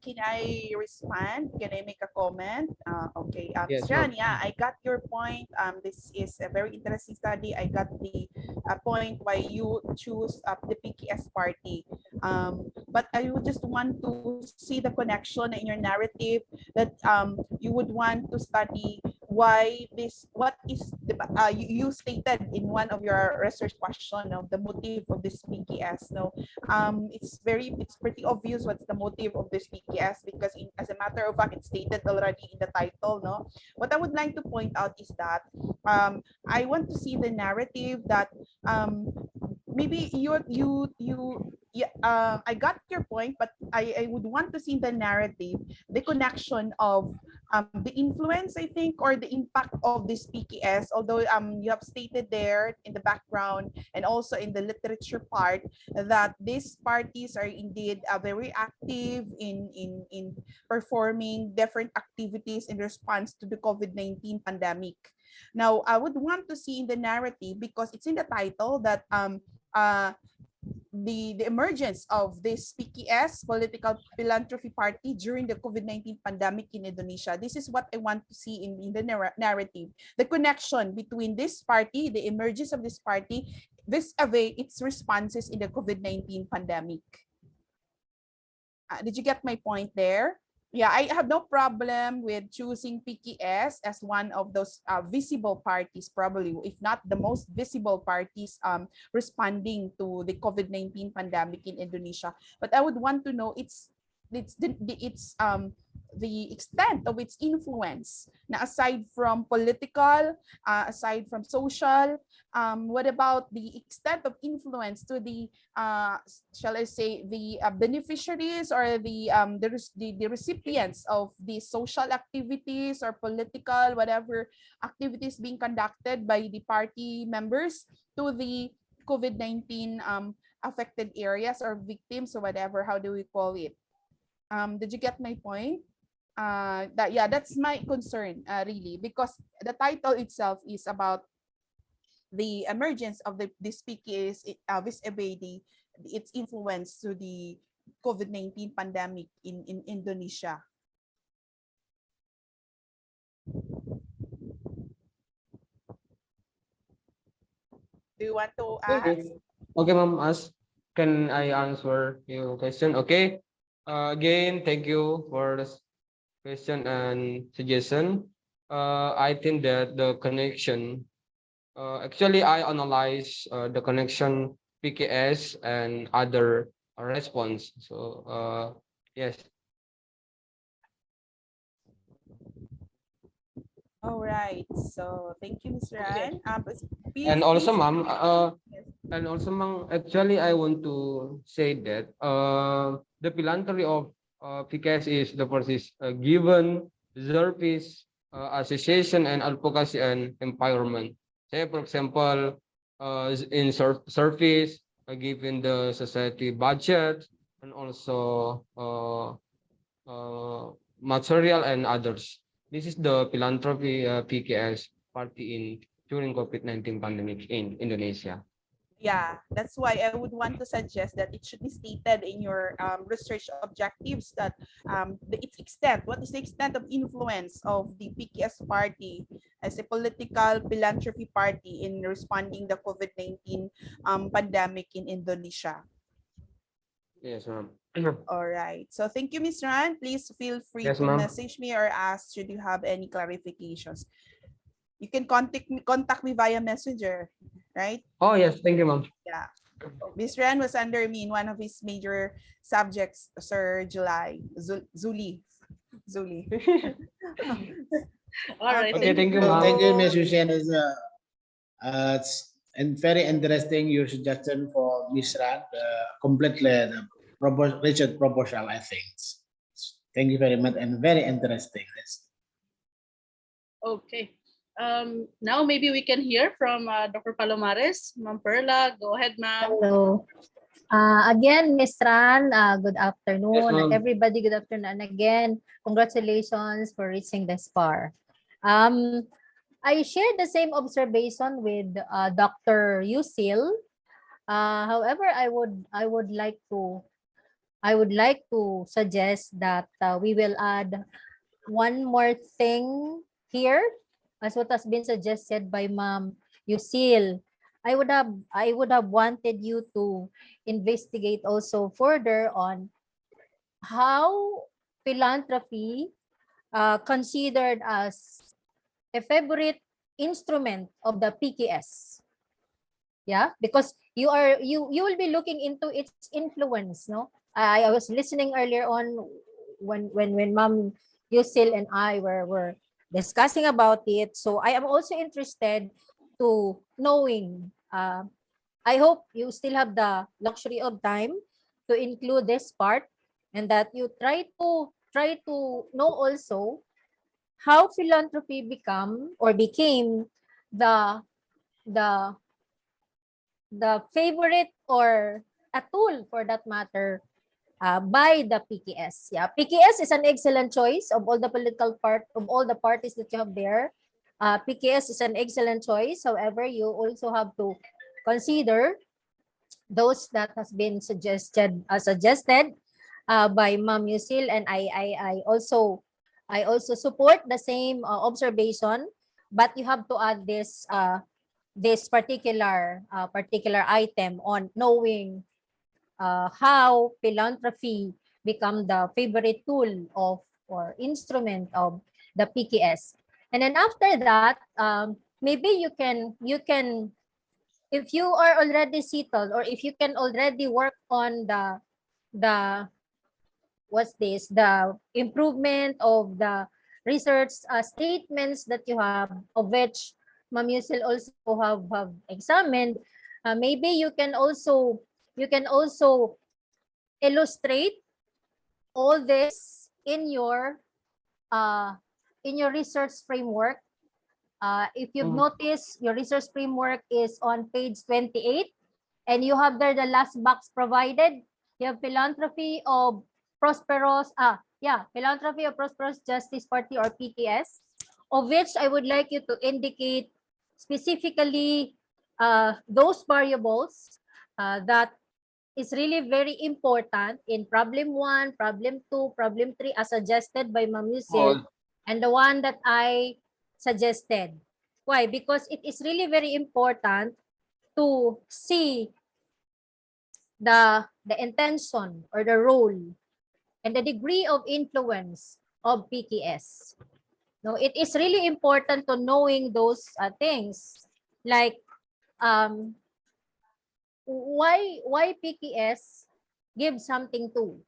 Can I respond? Can I make a comment? Okay. Ms. Yes, Jan, ma'am. yeah, I got your point. This is a very interesting study. I got the point why you choose the PKS party. But I would just want to see the connection in your narrative that you would want to study why this, what is the, you stated in one of your research question of the motive of this PKS. No, it's pretty obvious what's the motive of this PKS, because as a matter of fact, it's stated already in the title. No, what I would like to point out is that I want to see the narrative that maybe yeah, I got your point, but I would want to see the narrative, the connection of the influence, I think, or the impact of this PKS. Although you have stated there in the background and also in the literature part that these parties are indeed very active in performing different activities in response to the COVID-19 pandemic. Now, I would want to see in the narrative, because it's in the title, that the emergence of this PKS, political philanthropy party, during the COVID-19 pandemic in Indonesia. This is what I want to see in the narrative. The connection between this party, the emergence of this party, vis-a-vis its responses in the COVID-19 pandemic. Did you get my point there? Yeah, I have no problem with choosing PKS as one of those visible parties, probably, if not the most visible parties responding to the COVID-19 pandemic in Indonesia. But I would want to know the extent of its influence. Now, aside from political, aside from social, what about the extent of influence to the shall I say, the beneficiaries, or the recipients of the social activities or political whatever activities being conducted by the party members to the COVID-19 affected areas or victims, or whatever, how do we call it? Did you get my point? That's my concern, really, because the title itself is about the emergence of this PKS vis-a-vis its influence to the COVID-19 pandemic in Indonesia. Do you want to ask? Okay, ma'am. Can I answer your question? Okay. Again, thank you for the question and suggestion. I think that the connection, actually, I analyze the connection PKS and other response. So, yes. All right. So thank you, Ms. Ran. And also, please, ma'am, yes. and also, ma'am, actually, I want to say that the philanthropy of PKS is the first is given service, association, and advocacy and empowerment. Say, for example, in service, given the society budget, and also material and others. This is the philanthropy PKS party in during COVID-19 pandemic in Indonesia. Yeah, that's why I would want to suggest that it should be stated in your research objectives that its extent, what is the extent of influence of the PKS party as a political philanthropy party in responding the COVID-19 pandemic in Indonesia. Yes, ma'am. All right. So thank you, Ms. Ran. Please feel free Yes, to ma'am. message me or ask should you have any clarifications. You can contact me via Messenger, right? Oh, yes. Thank you, ma'am. Yeah. Ms. Ran was under me in one of his major subjects, Sir Zuli. Zuli. All right. Okay, Thank you thank you, po. ma'am. Thank you, Ms. Hussein. It's and very interesting your suggestion for Ms. Rad. Completely the Richard proposal, I think. Thank you very much and very interesting. Okay. Now maybe we can hear from Dr. Palomares. Ma'am Perla, go ahead, ma'am. Hello. Again, Ms. Ran, good Yes, afternoon. ma'am. Everybody, good afternoon. And again, congratulations for reaching this far. I share the same observation with Dr. Yusil. However, I would like to suggest that we will add one more thing here, as what has been suggested by Ma'am Yusil. I would have wanted you to investigate also further on how philanthropy considered as a favorite instrument of the PKS. Yeah, because you will be looking into its influence, no? I was listening earlier on when Ma'am Yusil and I were discussing about it. So I am also interested to knowing. I hope you still have the luxury of time to include this part, and that you try to know also how philanthropy became the the the favorite or a tool for that matter by the PKS. Yeah, PKS is an excellent choice of all the parties that you have there. PKS is an excellent choice. However, you also have to consider those that has been suggested by Ma'am Yusil, and I also support the same observation, but you have to add this particular item on knowing how philanthropy become the favorite tool of or instrument of the PKS. And then after that, maybe you can if you are already settled, or if you can already work on the the improvement of the research statements that you have, of which Ma'am Yusil also have examined. Maybe you can also illustrate all this in your research framework. If you've Mm. noticed, your research framework is on page 28, and you have there the last box provided. You have philanthropy of Prosperous Justice Party, or PTS, of which I would like you to indicate specifically those variables that is really very important in problem 1, problem 2, problem 3, as suggested by Ma'am Yusil, Oh, and the one that I suggested. Why? Because it is really very important to see the intention or the role and the degree of influence of PKS. No, it is really important to knowing those things, like why PKS give something to,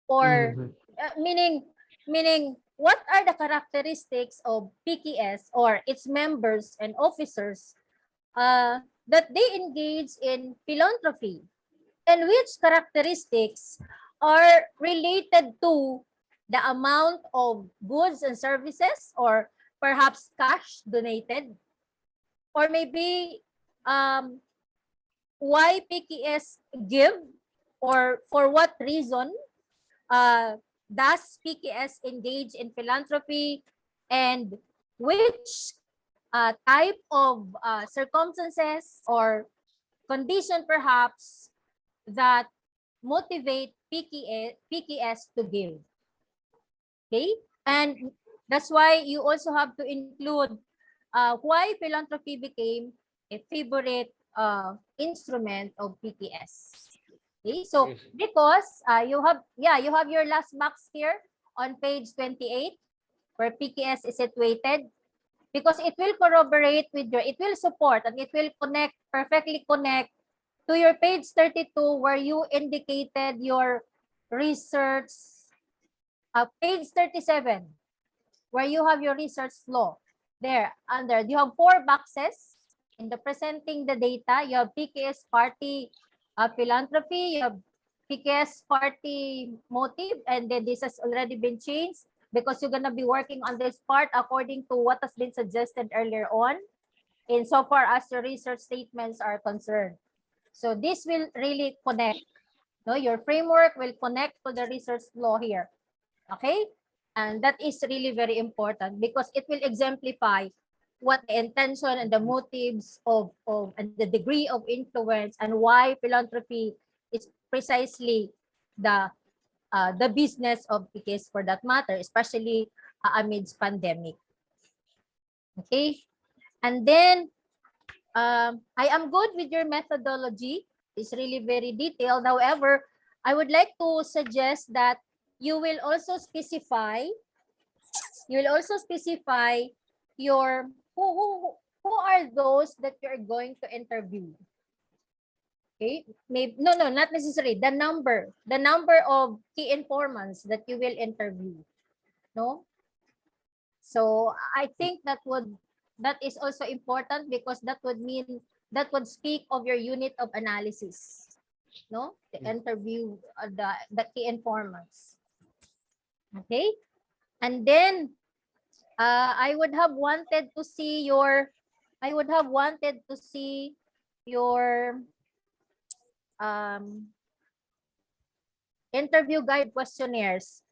or mhm. meaning what are the characteristics of PKS or its members and officers that they engage in philanthropy, and which characteristics are related to the amount of goods and services, or perhaps cash donated, or maybe um, why PKS give, or for what reason does PKS engage in philanthropy, and which type of circumstances or condition perhaps that motivate PKS to give. Okay? And that's why you also have to include why philanthropy became a favorite instrument of PKS. Okay, so Yes. because you have your last box here on page 28 where PKS is situated, because it will corroborate with your, it will support and it will perfectly connect to your page 32 where you indicated your research, page 37 where you have your research flow. There, under, you have 4 boxes. In the presenting the data, you have PKS party philanthropy, you have PKS party motive, and then this has already been changed because you're going to be working on this part according to what has been suggested earlier on, insofar as your research statements are concerned. So this will really connect. No, your framework will connect to the research flow here. Okay? And that is really very important because it will exemplify what the intention and the motives of and the degree of influence and why philanthropy is precisely the business of PKS for that matter, especially amidst pandemic. Okay? And then I am good with your methodology. It's really very detailed. However, I would like to suggest that you will also specify your who are those that you're going to interview. Okay, maybe no, not necessarily the number of key informants that you will interview. No, so I think that is also important because that would speak of your unit of analysis. No, the interview the key informants. Okay, and then I would have wanted to see your interview guide questionnaires.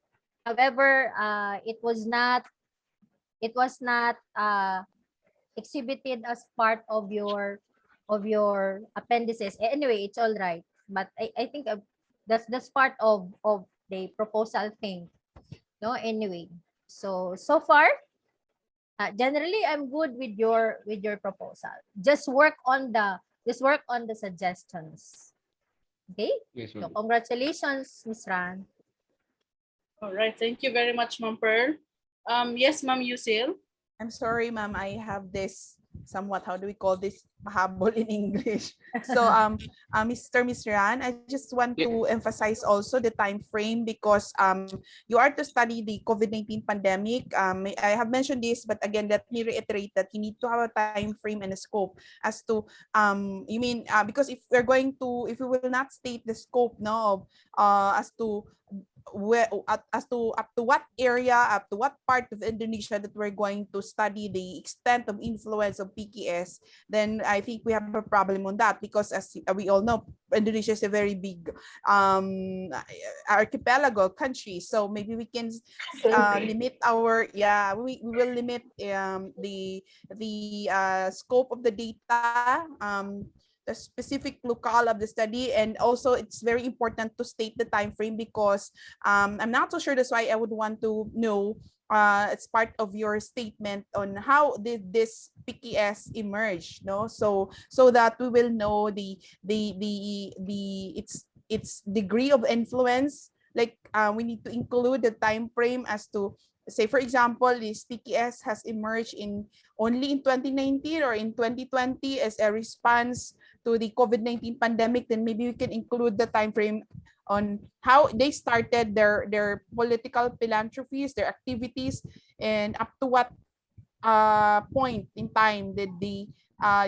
However, it was not exhibited as part of your appendices. Anyway, it's all right. But I think that's part of the proposal thing. No, anyway. So far, generally I'm good with your proposal. Just work on the suggestions. Okay? Yes, So ma'am. congratulations, Ms. Ran. All right. Thank you very much, Ma'am Pearl. Yes, Ma'am Yusil. I'm sorry, ma'am. I have this somewhat, how do we call this, mahabol in English. So, Mr. Misran, I just want to emphasize also the time frame because you are to study the COVID-19 pandemic. I have mentioned this, but again, let me reiterate that you need to have a time frame and a scope as to because if we will not state the scope now as to up to what area, up to what part of Indonesia that we're going to study the extent of influence of PKS, then I think we have a problem on that because as we all know, Indonesia is a very big archipelago country. So maybe we can limit our, we will limit the scope of the data, the specific locale of the study, and also it's very important to state the time frame because I'm not so sure. That's why I would want to know it's part of your statement on how did this PKS emerge, no? So that we will know its degree of influence. Like we need to include the time frame as to, say for example, this PKS has emerged only in 2019 or in 2020 as a response to the COVID-19 pandemic. Then maybe we can include the time frame on how they started their political philanthropies, their activities, and up to what point in time did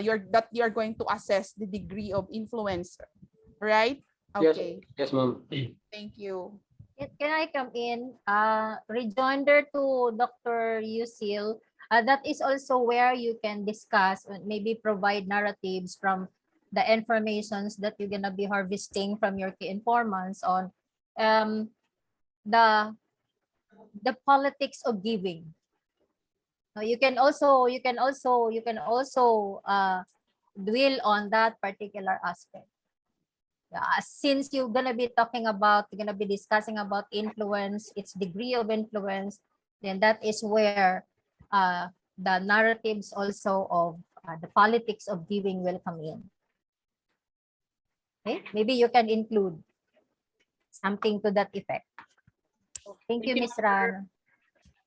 you're going to assess the degree of influence, right? Okay. Yes, ma'am. Thank you. Can I come in? Rejoinder to Dr. Yusil. That is also where you can discuss, maybe provide narratives from the informations that you're gonna be harvesting from your key informants on the politics of giving. You can also dwell on that particular aspect. Since you're gonna be discussing about influence, its degree of influence, then that is where the narratives also of the politics of giving will come in. Okay, maybe you can include something to that effect. Thank you, Ms. Ran.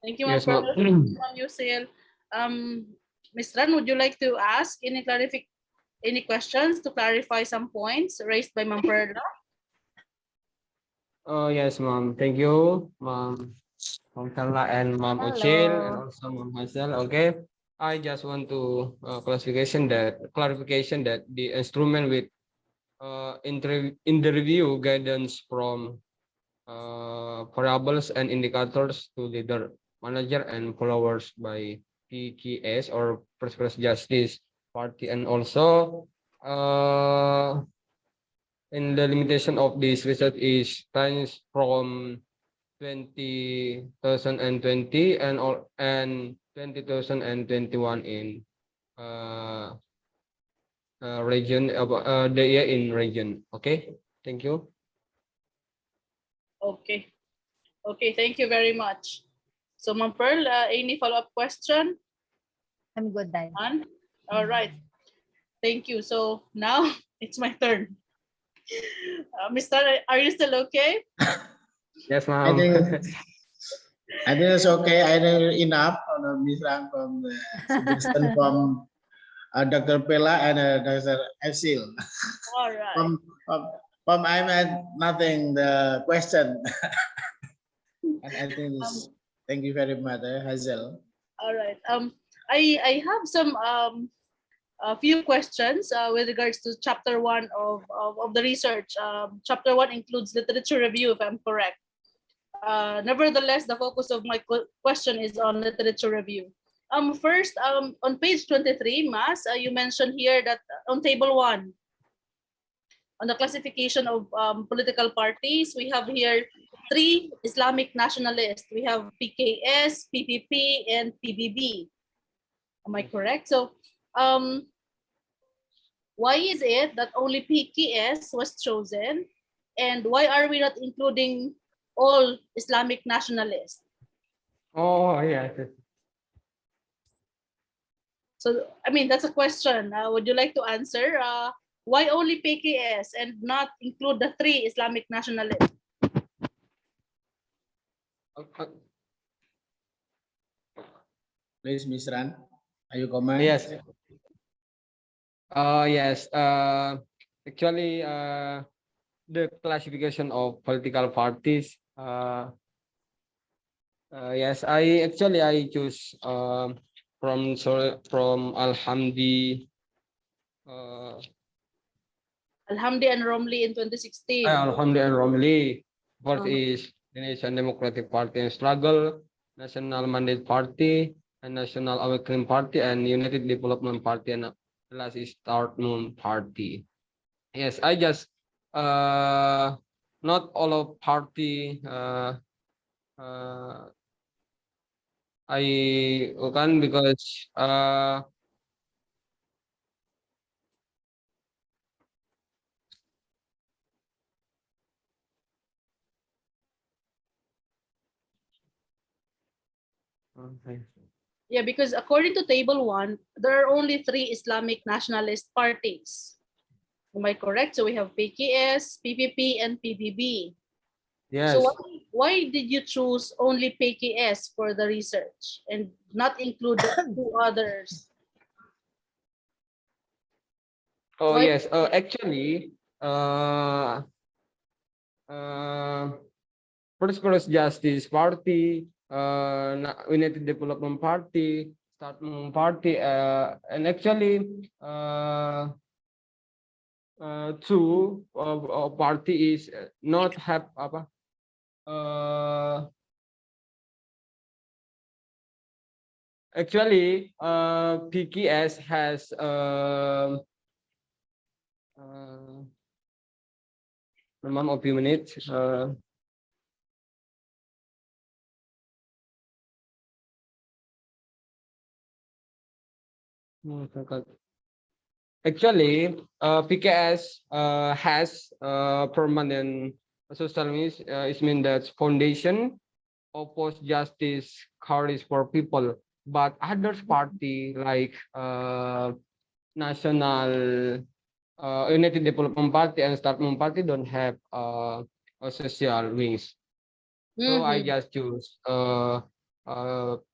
Thank you, Ma'am Yes, ma'am. Pearl. Ma'am Yusil. Ms. Ran, would you like to ask any questions to clarify some points raised by Ma'am Perla? Yes, ma'am. Thank you, ma'am. Ma'am Carla and Ma'am Ochil, and Hello. also Ma'am Hazel. Okay. I just want to clarification that the instrument with in the review guidance from variables and indicators to leader, manager, and followers by PKS or Prosperous Justice Party, and also in the limitation of this research is times from 2020 and 2021 in uh, region the year in region. Okay, thank you. Okay. Okay, thank you very much. So, Ma'am Pearl, any follow-up question? I'm good, Dai. None? All right. Thank you. So now it's my turn. Mr. Are you still okay? Yes, I ma'am. think it's okay. I think enough on Ms. Rang from the suggestion from Dr. Pella and Dr. Efsil. All right. From I had nothing the question. And I think this, thank you very much, Hazel. All right. I have some a few questions with regards to chapter 1 of the research. Chapter 1 includes literature review, if I'm correct. Nevertheless, the focus of my question is on literature review. First, on page 23, Mas, you mentioned here that on table 1, on the classification of political parties, we have here 3 Islamic nationalists. We have PKS, PPP, and PBB. Am I correct? So, why is it that only PKS was chosen, and why are we not including all Islamic nationalists? Oh, yes. So, I mean, that's a question. Would you like to answer? Why only PKS and not include the 3 Islamic nationalists? Please, Ms. Ran, are you comment? Yes. Yes. Actually, the classification of political parties. Yes, I choose from Alhamdi. Alhamdi and Romli in 2016. Alhamdi and Romli. Fourth Uh-huh. is the Nation Democratic Party and Struggle, National Mandate Party, and National Awakening Party, and United Development Party, and the last is Start Moon Party. Yes, I just not all of party I can because okay. Yeah, because according to table 1, there are only 3 Islamic nationalist parties. Am I correct? So we have PKS, PPP, and PBB. Yes. So why did you choose only PKS for the research and not include the 2 others? Oh, Why? yes. Actually, Prosperous Justice Party, United Development Party, Start Moon Party, and actually, 2 party is not have apa. Actually, PKS has amount of few minutes. Actually, PKS has permanent social means. It means that foundation oppose justice carries for people, but others party like National United Development Party and Startment Party don't have a social wings. So I Mhm. just choose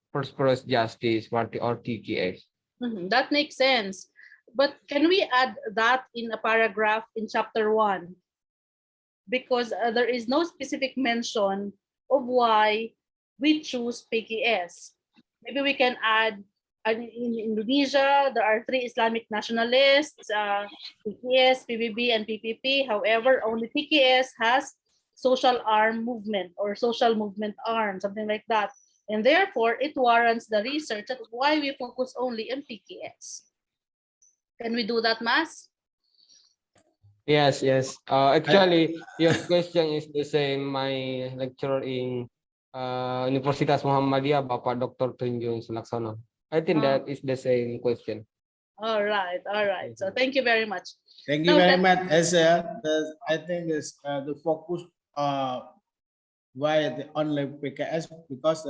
Prosperous Justice Party or TKS. That makes sense. But can we add that in a paragraph in chapter 1? Because there is no specific mention of why we choose PKS. Maybe we can add in Indonesia, there are 3 Islamic nationalists, PKS, PBB, and PPP. However, only PKS has social arm movement or social movement arm, something like that. And therefore, it warrants the research. That's why we focus only on PKS. Can we do that, Mas? Yes, yes. Actually, your question is the same. My lecturer in Universitas Muhammadiyah, Bapak Dr. Tunjung Sulaksono. I think that is the same question. All right, all right. So thank you very much. Thank you Now very that- much. I think is the focus why the online PKS because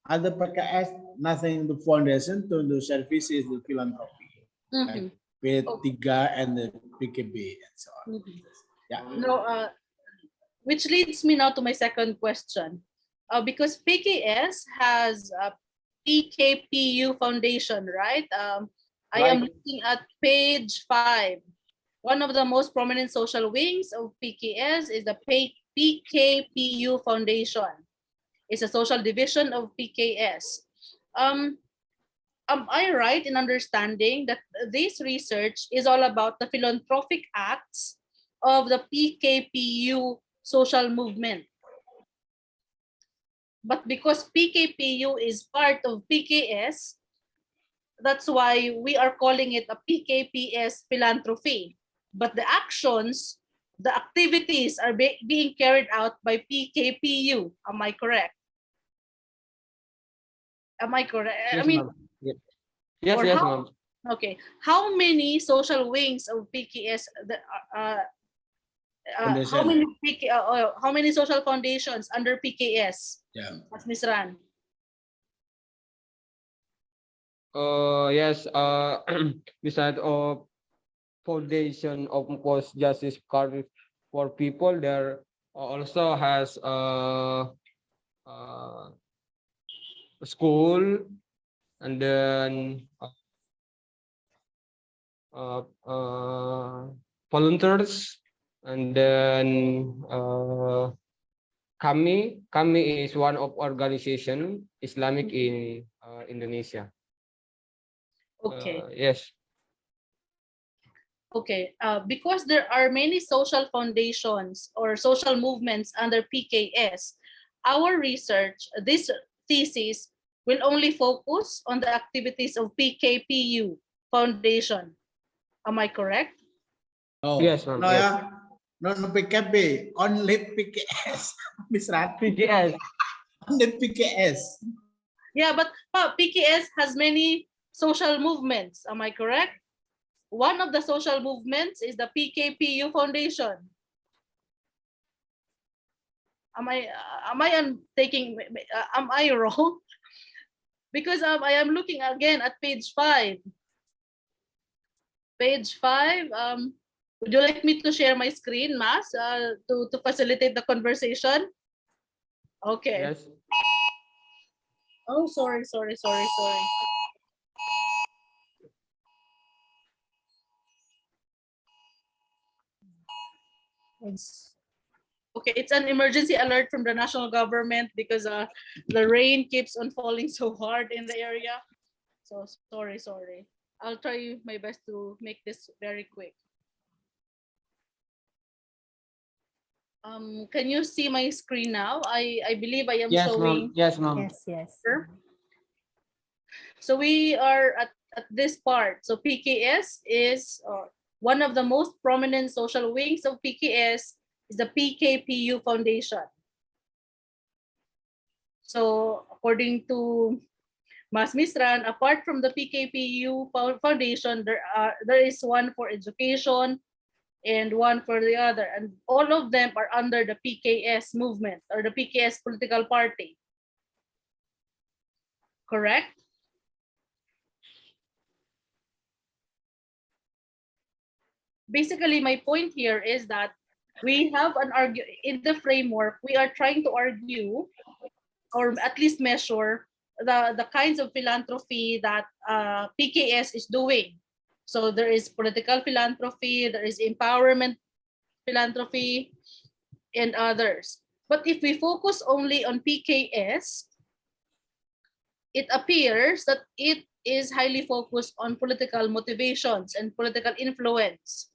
other PKS nothing the foundation to the services the philanthropy like P3 and the PKB and so on. Yeah. No, which leads me now to my second question. Because PKS has a PKPU Foundation, right? I am Right. looking at page 5. One of the most prominent social wings of PKS is the PKPU Foundation. It's a social division of PKS. Am I right in understanding that this research is all about the philanthropic acts of the PKPU social movement? But because PKPU is part of PKS, that's why we are calling it a PKPS philanthropy. But the actions, the activities are being carried out by PKPU. Am I correct? Am I correct? I Yes, mean, ma'am. Yes, or yes, how? ma'am. Okay. How many social wings of PKS? Foundation. How many social foundations under PKS? Yeah. Miss Ran. Yes. Beside of foundation of post justice carries for people, there also has uh, a school and then volunteers and then kami is one of organization Islamic in Indonesia. Okay. Yes. Okay. Because there are many social foundations or social movements under PKS, our research, this thesis, will only focus on the activities of PKPU Foundation. Am I correct? Oh, Yes, ma'am. no, Yes. yeah. No, PKB, only PKS. Miss Rat, PKS. only PKS. Yeah, but PKS has many social movements. Am I correct? One of the social movements is the PKPU Foundation. Am I wrong? Because I am looking again at page 5. Page 5. Would you like me to share my screen, Mas, to facilitate the conversation? Okay. Yes. Oh, sorry. It's Okay, it's an emergency alert from the national government because the rain keeps on falling so hard in the area. So sorry. I'll try my best to make this very quick. Can you see my screen now? I believe I am Yes, ma'am. showing. Yes, ma'am. yes. So we are at this part. So PKS is one of the most prominent social wings of PKS is the PKPU Foundation. So according to Mas Misran, apart from the PKPU Foundation, there is one for education and one for the other, and all of them are under the PKS movement or the PKS political party. Correct? Basically, my point here is that we have an argue in the framework. We are trying to argue, or at least measure the kinds of philanthropy that PKS is doing. So there is political philanthropy, there is empowerment philanthropy, and others. But if we focus only on PKS, it appears that it is highly focused on political motivations and political influence.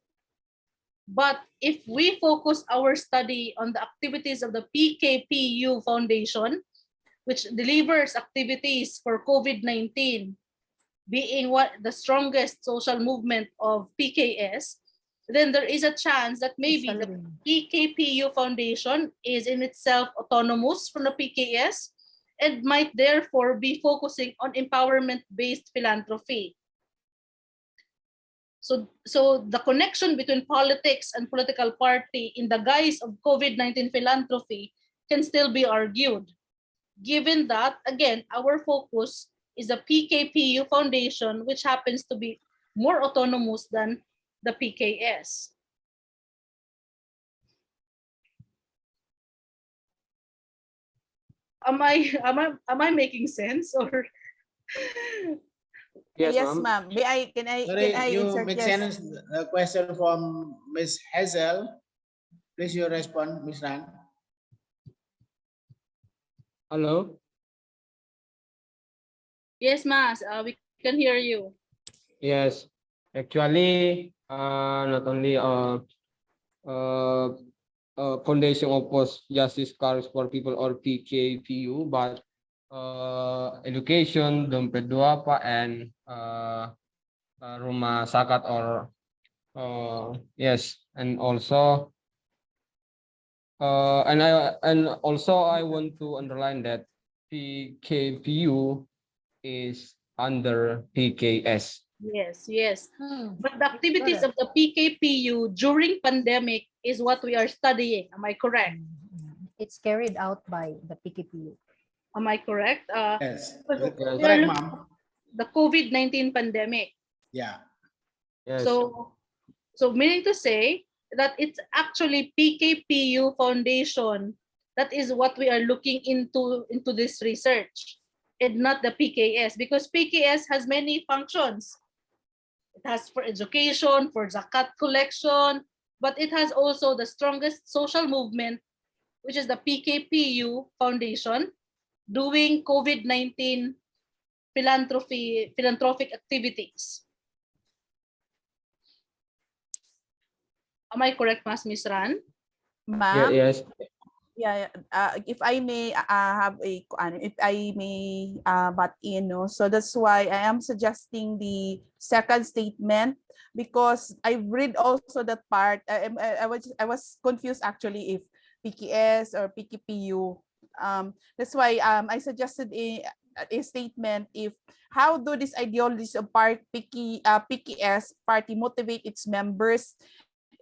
But if we focus our study on the activities of the PKPU Foundation, which delivers activities for COVID-19, being what the strongest social movement of PKS, then there is a chance that maybe the PKPU Foundation is in itself autonomous from the PKS and might therefore be focusing on empowerment-based philanthropy. So the connection between politics and political party in the guise of COVID-19 philanthropy can still be argued, given that, again, our focus is the PKPU Foundation, which happens to be more autonomous than the PKS. Am I making sense, or? Yes, ma'am. ma'am. Can Sorry, I you insert? make Yes. sense a question from Ms. Hazel. Please you respond, Ms. Ran. Hello. Yes, Mas, we can hear you. Yes, actually, not only Foundation of Post Justice Cars for People or PKPU, but education, Dompet Duapa, and Rumah Sakat or yes, and also and also I want to underline that PKPU is under PKS. Yes. But the activities of the PKPU during pandemic is what we are studying. Am I correct? It's carried out by the PKPU. Am I correct? Yes, we are correct, looking ma'am. at the COVID-19 pandemic. Yeah. Yes. So meaning to say that it's actually PKPU Foundation that is what we are looking into this research, and not the PKS, because PKS has many functions. It has for education, for zakat collection, but it has also the strongest social movement, which is the PKPU Foundation, doing COVID-19 philanthropic activities. Am I correct, Miss Ran? Ma'am? Yes. Yeah, if I may if I may butt in, no? So that's why I am suggesting the second statement, because I read also that part. I was confused actually if PKS or PKPU. That's why I suggested a statement if how do these ideologies of PKS party motivate its members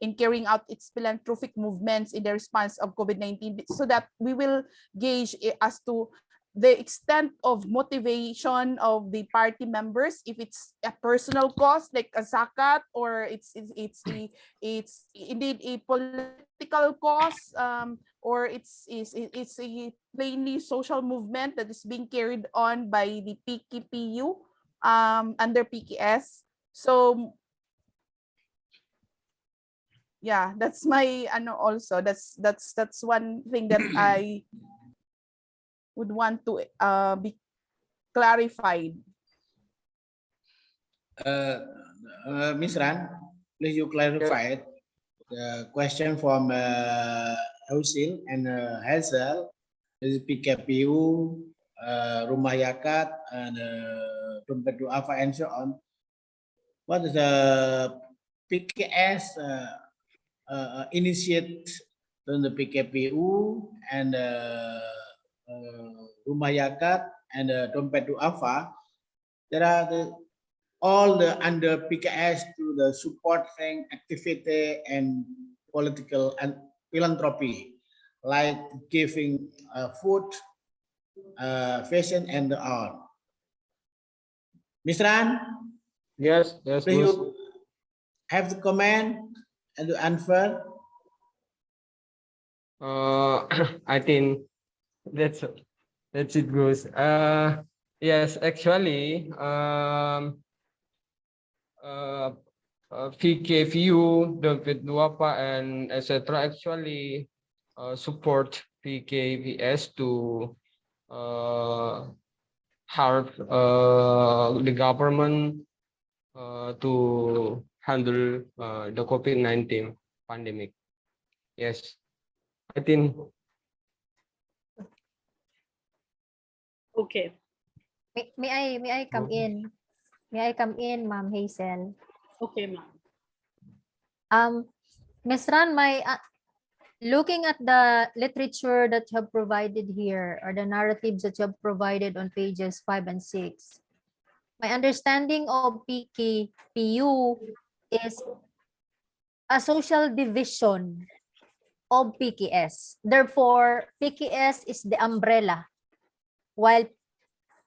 in carrying out its philanthropic movements in the response of COVID-19, so that we will gauge as to the extent of motivation of the party members, if it's a personal cause like a zakat, or it's indeed a political cause, or it's a plainly social movement that is being carried on by the PKPU under PKS. So yeah, that's my also that's one thing that I would want to be clarified. Ms. Ran, please you clarify it. The question from Hausil and Hazel is PKPU, Rumah Yakat, and Dompet Duafa, and so on. What is the PKS initiate on the PKPU and Rumah Yakat and Dompet Duafa there are all the under PKS to the supporting activity and political and philanthropy, like giving food, fashion, and art. Mr. An, Yes, yes, do boss. you have the comment and the answer? I think that's it, goes. Yes, actually, PKVU, David Duapa, and etc. actually support PKVS to help the government to handle the COVID-19 pandemic. Yes, I think. Okay. May I come in? May I come in, Ma'am Hazel? Okay, ma'am. Ms. Ran, looking at the literature that you have provided here, or the narratives that you have provided on pages 5 and 6, my understanding of PKPU is a social division of PKS. Therefore, PKS is the umbrella, while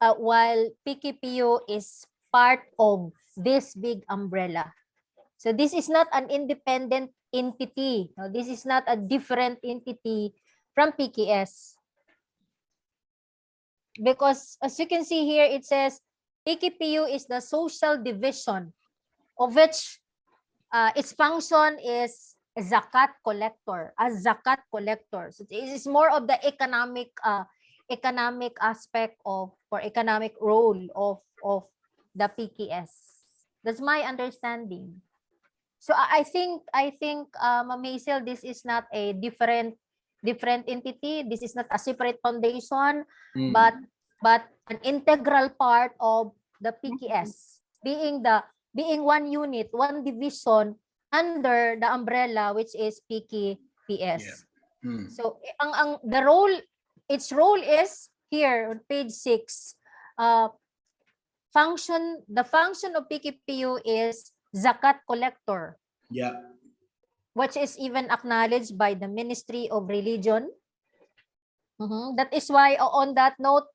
PKPU is part of this big umbrella. So this is not an independent entity. No, this is not a different entity from PKS. Because as you can see here, it says PKPU is the social division of which its function is a zakat collector. So it is more of the economic aspect of, or economic role of the PKS. That's my understanding. So I think Ma'am Hazel, this is not a different entity. This is not a separate foundation, but an integral part of the PKS, being one unit, one division under the umbrella which is PKPS. Yeah. So its role is here on page 6. The function of PKPU is zakat collector. Yeah. Which is even acknowledged by the Ministry of Religion. That is why, on that note,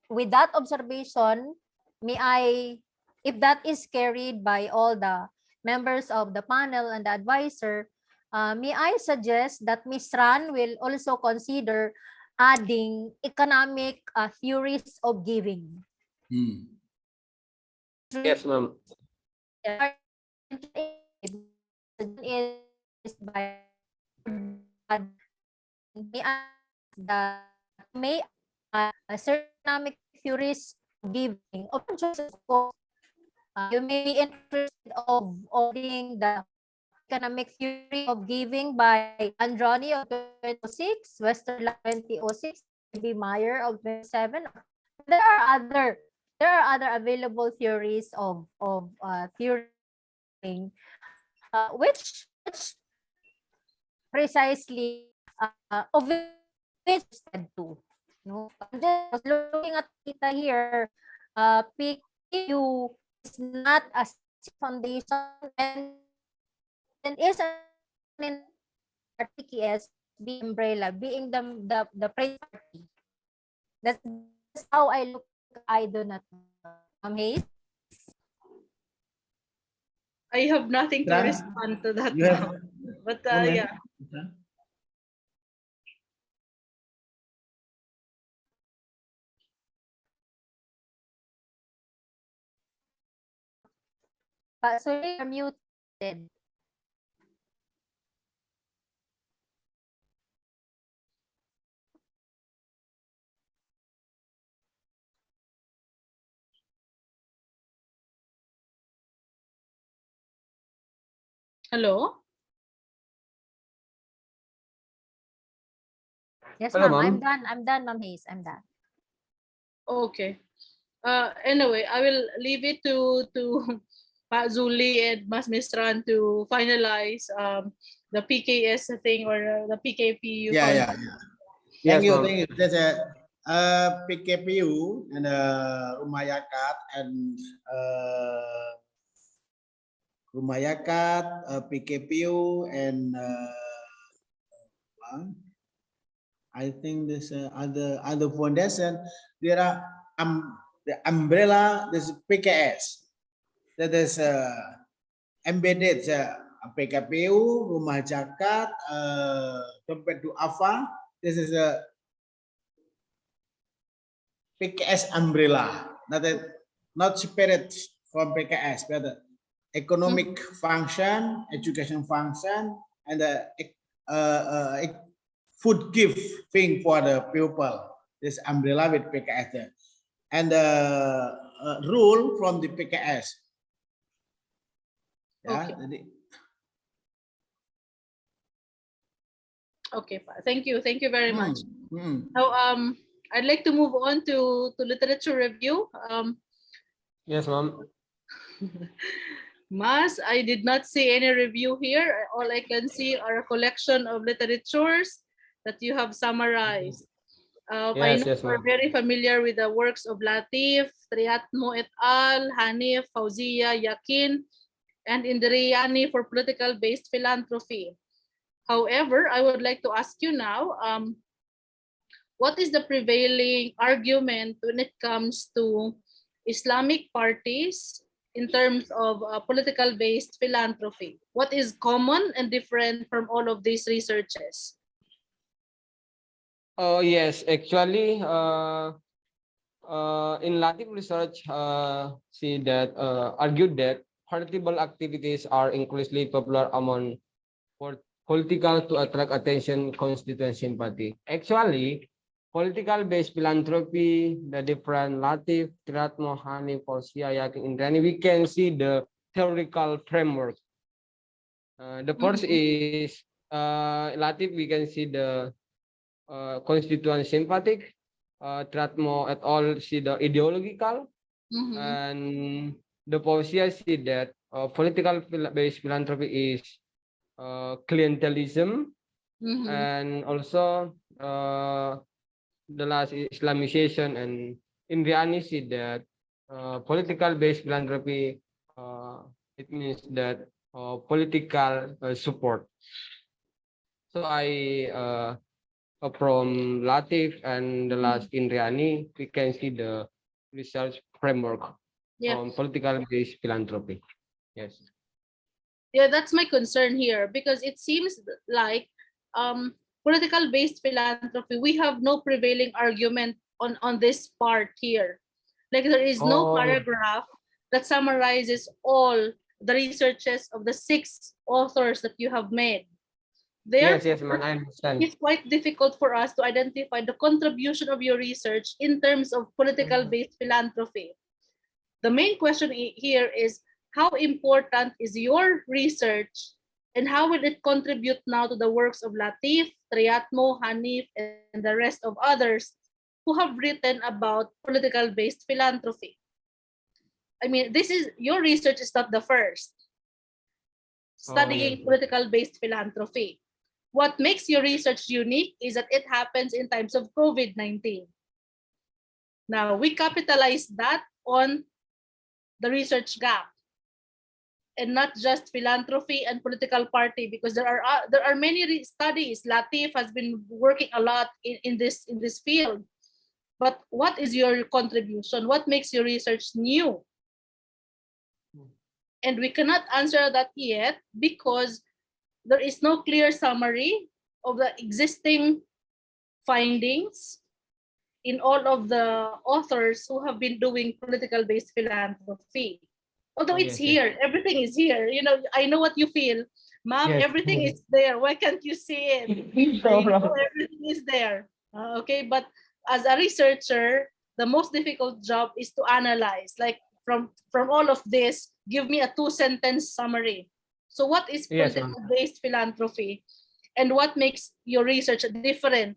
with that observation, if that is carried by all the members of the panel and the advisor, may I suggest that Ms. Ran will also consider adding economic theories of giving. Yes, ma'am. Is by may certain economic theories of giving. Of course, you may be interested of being the economic theory of giving by Androni of 2006, Westerland 2006, B. Meyer of 27. There are other available theories of theory, which precisely of which said to. No, I'm just looking at data here. PQ is not a foundation and is an PKS the umbrella, being the principal party. That's how I look. I do not know. Hayes? I have nothing to Ran, respond to that you have now. But comment? yeah. So you're muted. Hello? Yes, Hello, ma'am. ma'am. I'm done, Ma'am Hayes. I'm done. Okay. Anyway, I will leave it to Pak Zuli and Mas Mistran to finalize the PKS thing or the PKPU. Yeah. Yes, Thank you. ma'am. Thank you. That's PKPU and Rumayakat and Rumayakat, PKPU and I think this other foundation. There are the umbrella. This PKS that is embedded. PKPU, Rumah Zakat, compared to AFA, this is a PKS umbrella, not separate from PKS, but economic function, education function, and the food gift thing for the pupil. This umbrella with PKS, and the rule from the PKS. Yeah. Okay. Okay, thank you very much. Now, I'd like to move on to literature review. Yes, ma'am. Mas, I did not see any review here. All I can see are a collection of literatures that you have summarized. I Yes, know yes, we're ma'am. very familiar with the works of Latif, Triatmo et al., Hanif, Fauzia, Yakin, and Indriyani for political-based philanthropy. However, I would like to ask you now, what is the prevailing argument when it comes to Islamic parties in terms of political-based philanthropy? What is common and different from all of these researches? Oh, yes, actually, in Latif research, see that argued that charitable activities are increasingly popular among political to attract attention, constituent sympathy. Actually, political-based philanthropy, the different Latif, Tirat, Mohani, Fosia, Yakin, Indrani, we can see the theoretical framework. The first is Latif, we can see the constituent sympathetic, Tratmo et al. See the ideological, and the Fosia see that political-based philanthropy is clientelism, and also the last is Islamization, and in reality that political-based philanthropy, it means that political support. So I from Latif and the last Indriani, we can see the research framework on political-based philanthropy. Yes. Yeah, that's my concern here, because it seems like political-based philanthropy, we have no prevailing argument on this part here. Like there is no paragraph that summarizes all the researches of the 6 authors that you have made. Yes, man, I understand. It's quite difficult for us to identify the contribution of your research in terms of political-based philanthropy. The main question here is, how important is your research and how will it contribute now to the works of Latif, Triatmo, Hanif, and the rest of others who have written about political-based philanthropy? I mean, your research is not the first studying political-based philanthropy. What makes your research unique is that it happens in times of COVID-19. Now, we capitalize that on the research gap, and not just philanthropy and political party, because there are many studies. Latif has been working a lot in this field. But what is your contribution? What makes your research new? And we cannot answer that yet because there is no clear summary of the existing findings in all of the authors who have been doing political-based philanthropy. Although it's here, everything is here. You know, I know what you feel. Mom, everything is there. Why can't you see it? Everything is there. Okay, but as a researcher, the most difficult job is to analyze. Like from all of this, give me a 2-sentence summary. So what is political-based philanthropy, and what makes your research different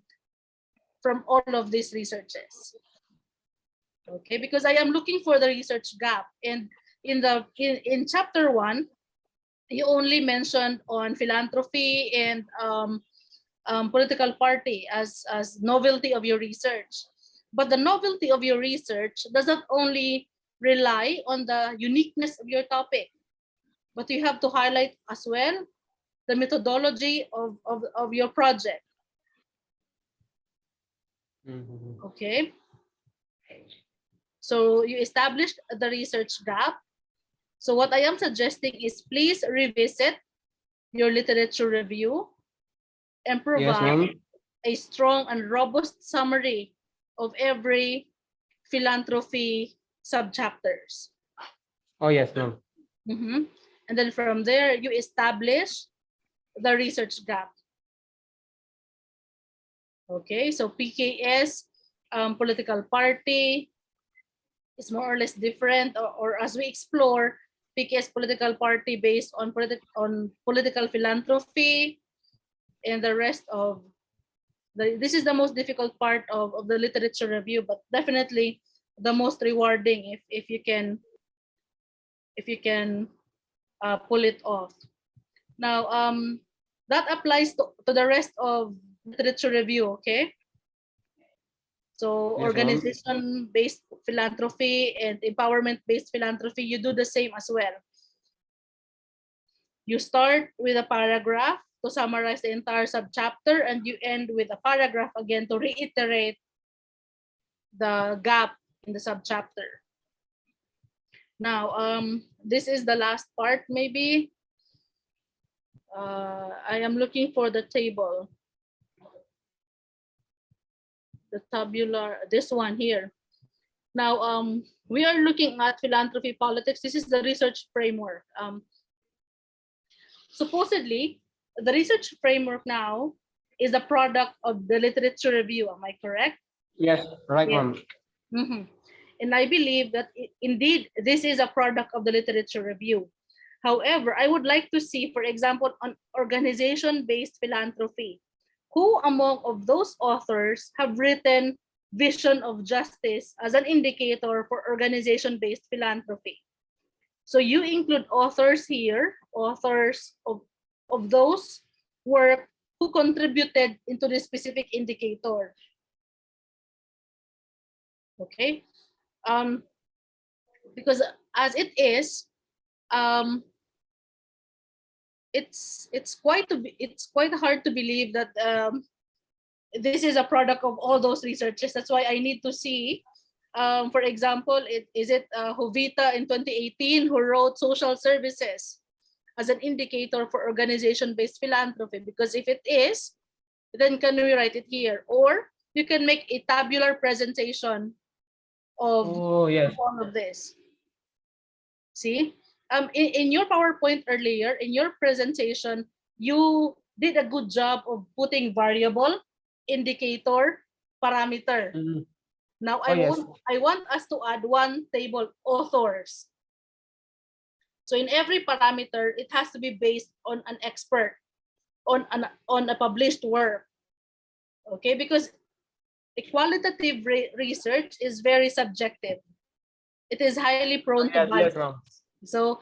from all of these researches? Okay, because I am looking for the research gap, and in chapter 1, you only mentioned on philanthropy and political party as novelty of your research. But the novelty of your research does not only rely on the uniqueness of your topic, but you have to highlight as well the methodology of your project. Okay. So you established the research gap. So what I am suggesting is please revisit your literature review and Yes, provide ma'am. a strong and robust summary of every philanthropy subchapters. Oh, yes, ma'am. And then from there, you establish the research gap. Okay, so PKS, political party, is more or less different, or as we explore, PKS political party based on political philanthropy, and the rest of this is the most difficult part of the literature review, but definitely the most rewarding if you can pull it off. Now, that applies to the rest of literature review, okay? So Yes, ma'am. organization-based philanthropy and empowerment-based philanthropy, you do the same as well. You start with a paragraph to summarize the entire subchapter, and you end with a paragraph again to reiterate the gap in the subchapter. Now, this is the last part maybe. I am looking for the table. The tabular, this one here. Now, we are looking at philanthropy politics. This is the research framework. Supposedly, the research framework now is a product of the literature review. Am I correct? Yes, right, Yeah. ma'am. And I believe that indeed this is a product of the literature review. However, I would like to see, for example, on organization-based philanthropy, who among of those authors have written vision of justice as an indicator for organization-based philanthropy? So you include authors here, authors of those work who contributed into this specific indicator. Okay, because as it is, it's quite hard to believe that this is a product of all those researches. That's why I need to see. For example, is it Jovita in 2018 who wrote social services as an indicator for organization-based philanthropy? Because if it is, then can we write it here? Or you can make a tabular presentation of Oh, yes. all of this. See, in your PowerPoint earlier, in your presentation, you did a good job of putting variable, indicator, parameter. Now Oh, yes. I want us to add one table, authors. So in every parameter, it has to be based on an expert, on a published work. Okay, because a qualitative research is very subjective. It is highly prone to Yes, bias. ma'am. So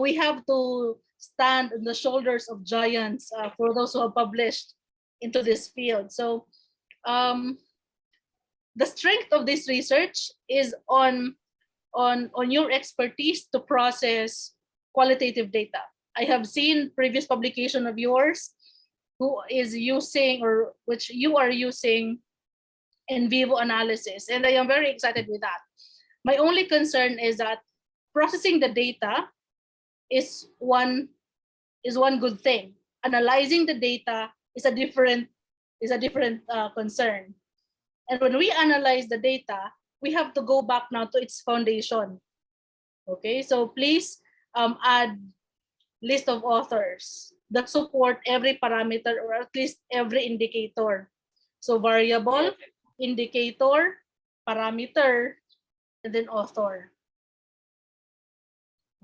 we have to stand on the shoulders of giants for those who have published into this field. So the strength of this research is on your expertise to process qualitative data. I have seen previous publication of yours who is using, or which you are using, in vivo analysis, and I am very excited with that. My only concern is that processing the data is one good thing. Analyzing the data is a different concern. And when we analyze the data, we have to go back now to its foundation. Okay, so please add list of authors that support every parameter, or at least every indicator. So variable, indicator, parameter, and then author.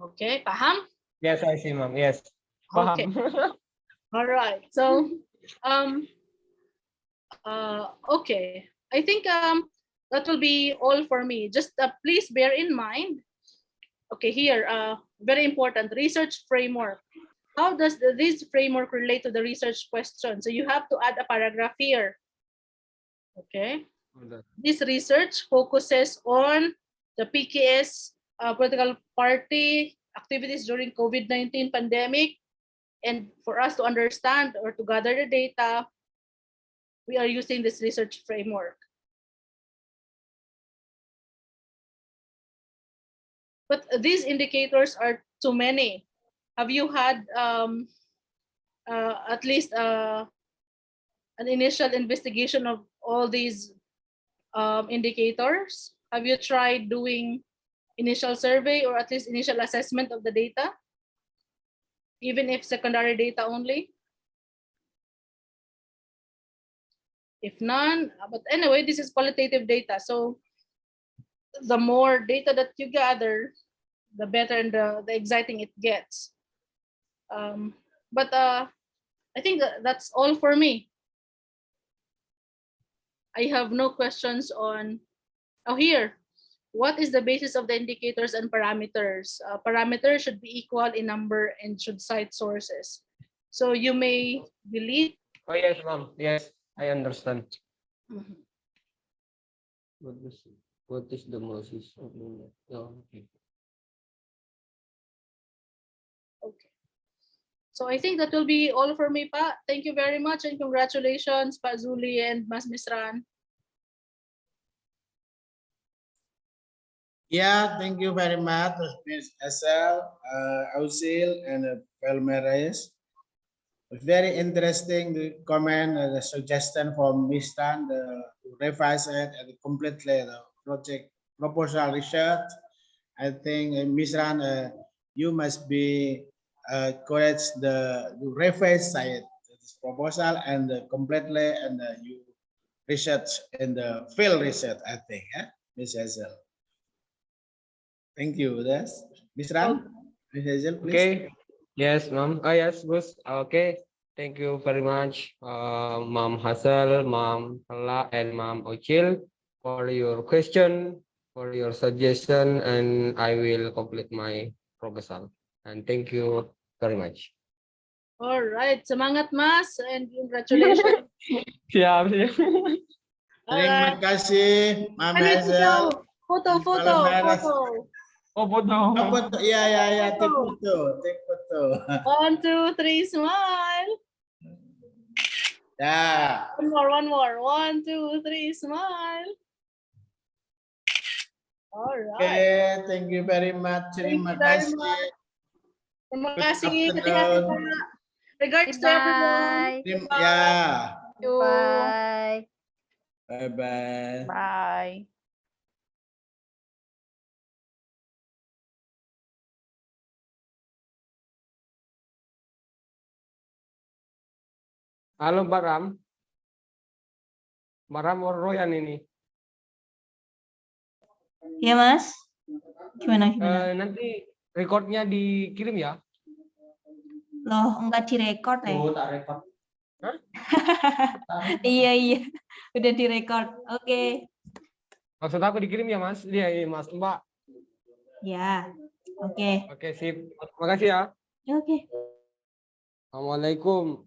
Okay, paham? Yes, I see, ma'am. Yes. Okay. Paham. All right. So, okay. I think that will be all for me. Just please bear in mind. Okay, here, very important, research framework. How does this framework relate to the research question? So you have to add a paragraph here. Okay. This research focuses on the PKS political party activities during COVID-19 pandemic. And for us to understand or to gather the data, we are using this research framework. But these indicators are too many. Have you had at least an initial investigation of all these indicators? Have you tried doing initial survey or at least initial assessment of the data, even if secondary data only? If none, but anyway, this is qualitative data. So the more data that you gather, the better and the exciting it gets. But I think that's all for me. I have no questions on, oh here, what is the basis of the indicators and parameters? Parameters should be equal in number and should cite sources. So you may delete. Oh yes, ma'am. Yes, I understand. Mhm. What is the basis of the? Oh, okay. Okay. So I think that will be all for me, Pa. Thank you very much and congratulations, Pa Zuli and Mas Misran. Yeah, thank you very much, Ms. Asel, Ausil, and Palmeres. Very interesting the comment and the suggestion from Ms. Tan to revise it and completely the project proposal research. I think Ms. Ran, you must be correct the revise side this proposal and completely and you research in the field research. I think, Ms. Hazel. Thank you. That's Ms. Ran, Ms. Hazel, please. Okay. Yes, ma'am. Oh, yes, boss. Okay. Thank you very much, Ma'am Hazel, Ma'am Hala, and Ma'am Ochil for your question, for your suggestion, and I will complete my proposal. And thank you very much. All right, semangat Mas and congratulations. Siap, siap. Terima kasih, Ma'am Ano Hazel. Foto. Palmeres. Oh, foto. Oh, foto. Yeah. Take photo. Take photo. 1, 2, 3, smile. Yeah. One more. 1, 2, 3, smile. All right. Okay, thank you very much. Terima Thank you very kasih. much. Terima Good kasih. Hati-hati, afternoon. Pak. Regards to everyone. Bye. Yeah. Bye. Bye-bye. Bye. Halo, Baram. Baram or Royan ini. Ya Mas, gimana? Nanti recordnya dikirim ya. Loh, enggak direkord ya? Oh, tak record. Hah? Iya, udah direkord. Oke. Maksud aku dikirim ya, Mas. Iya, Mas Mbak. Ya, oke. Oke, sip. Terima kasih ya. Oke. Assalamualaikum.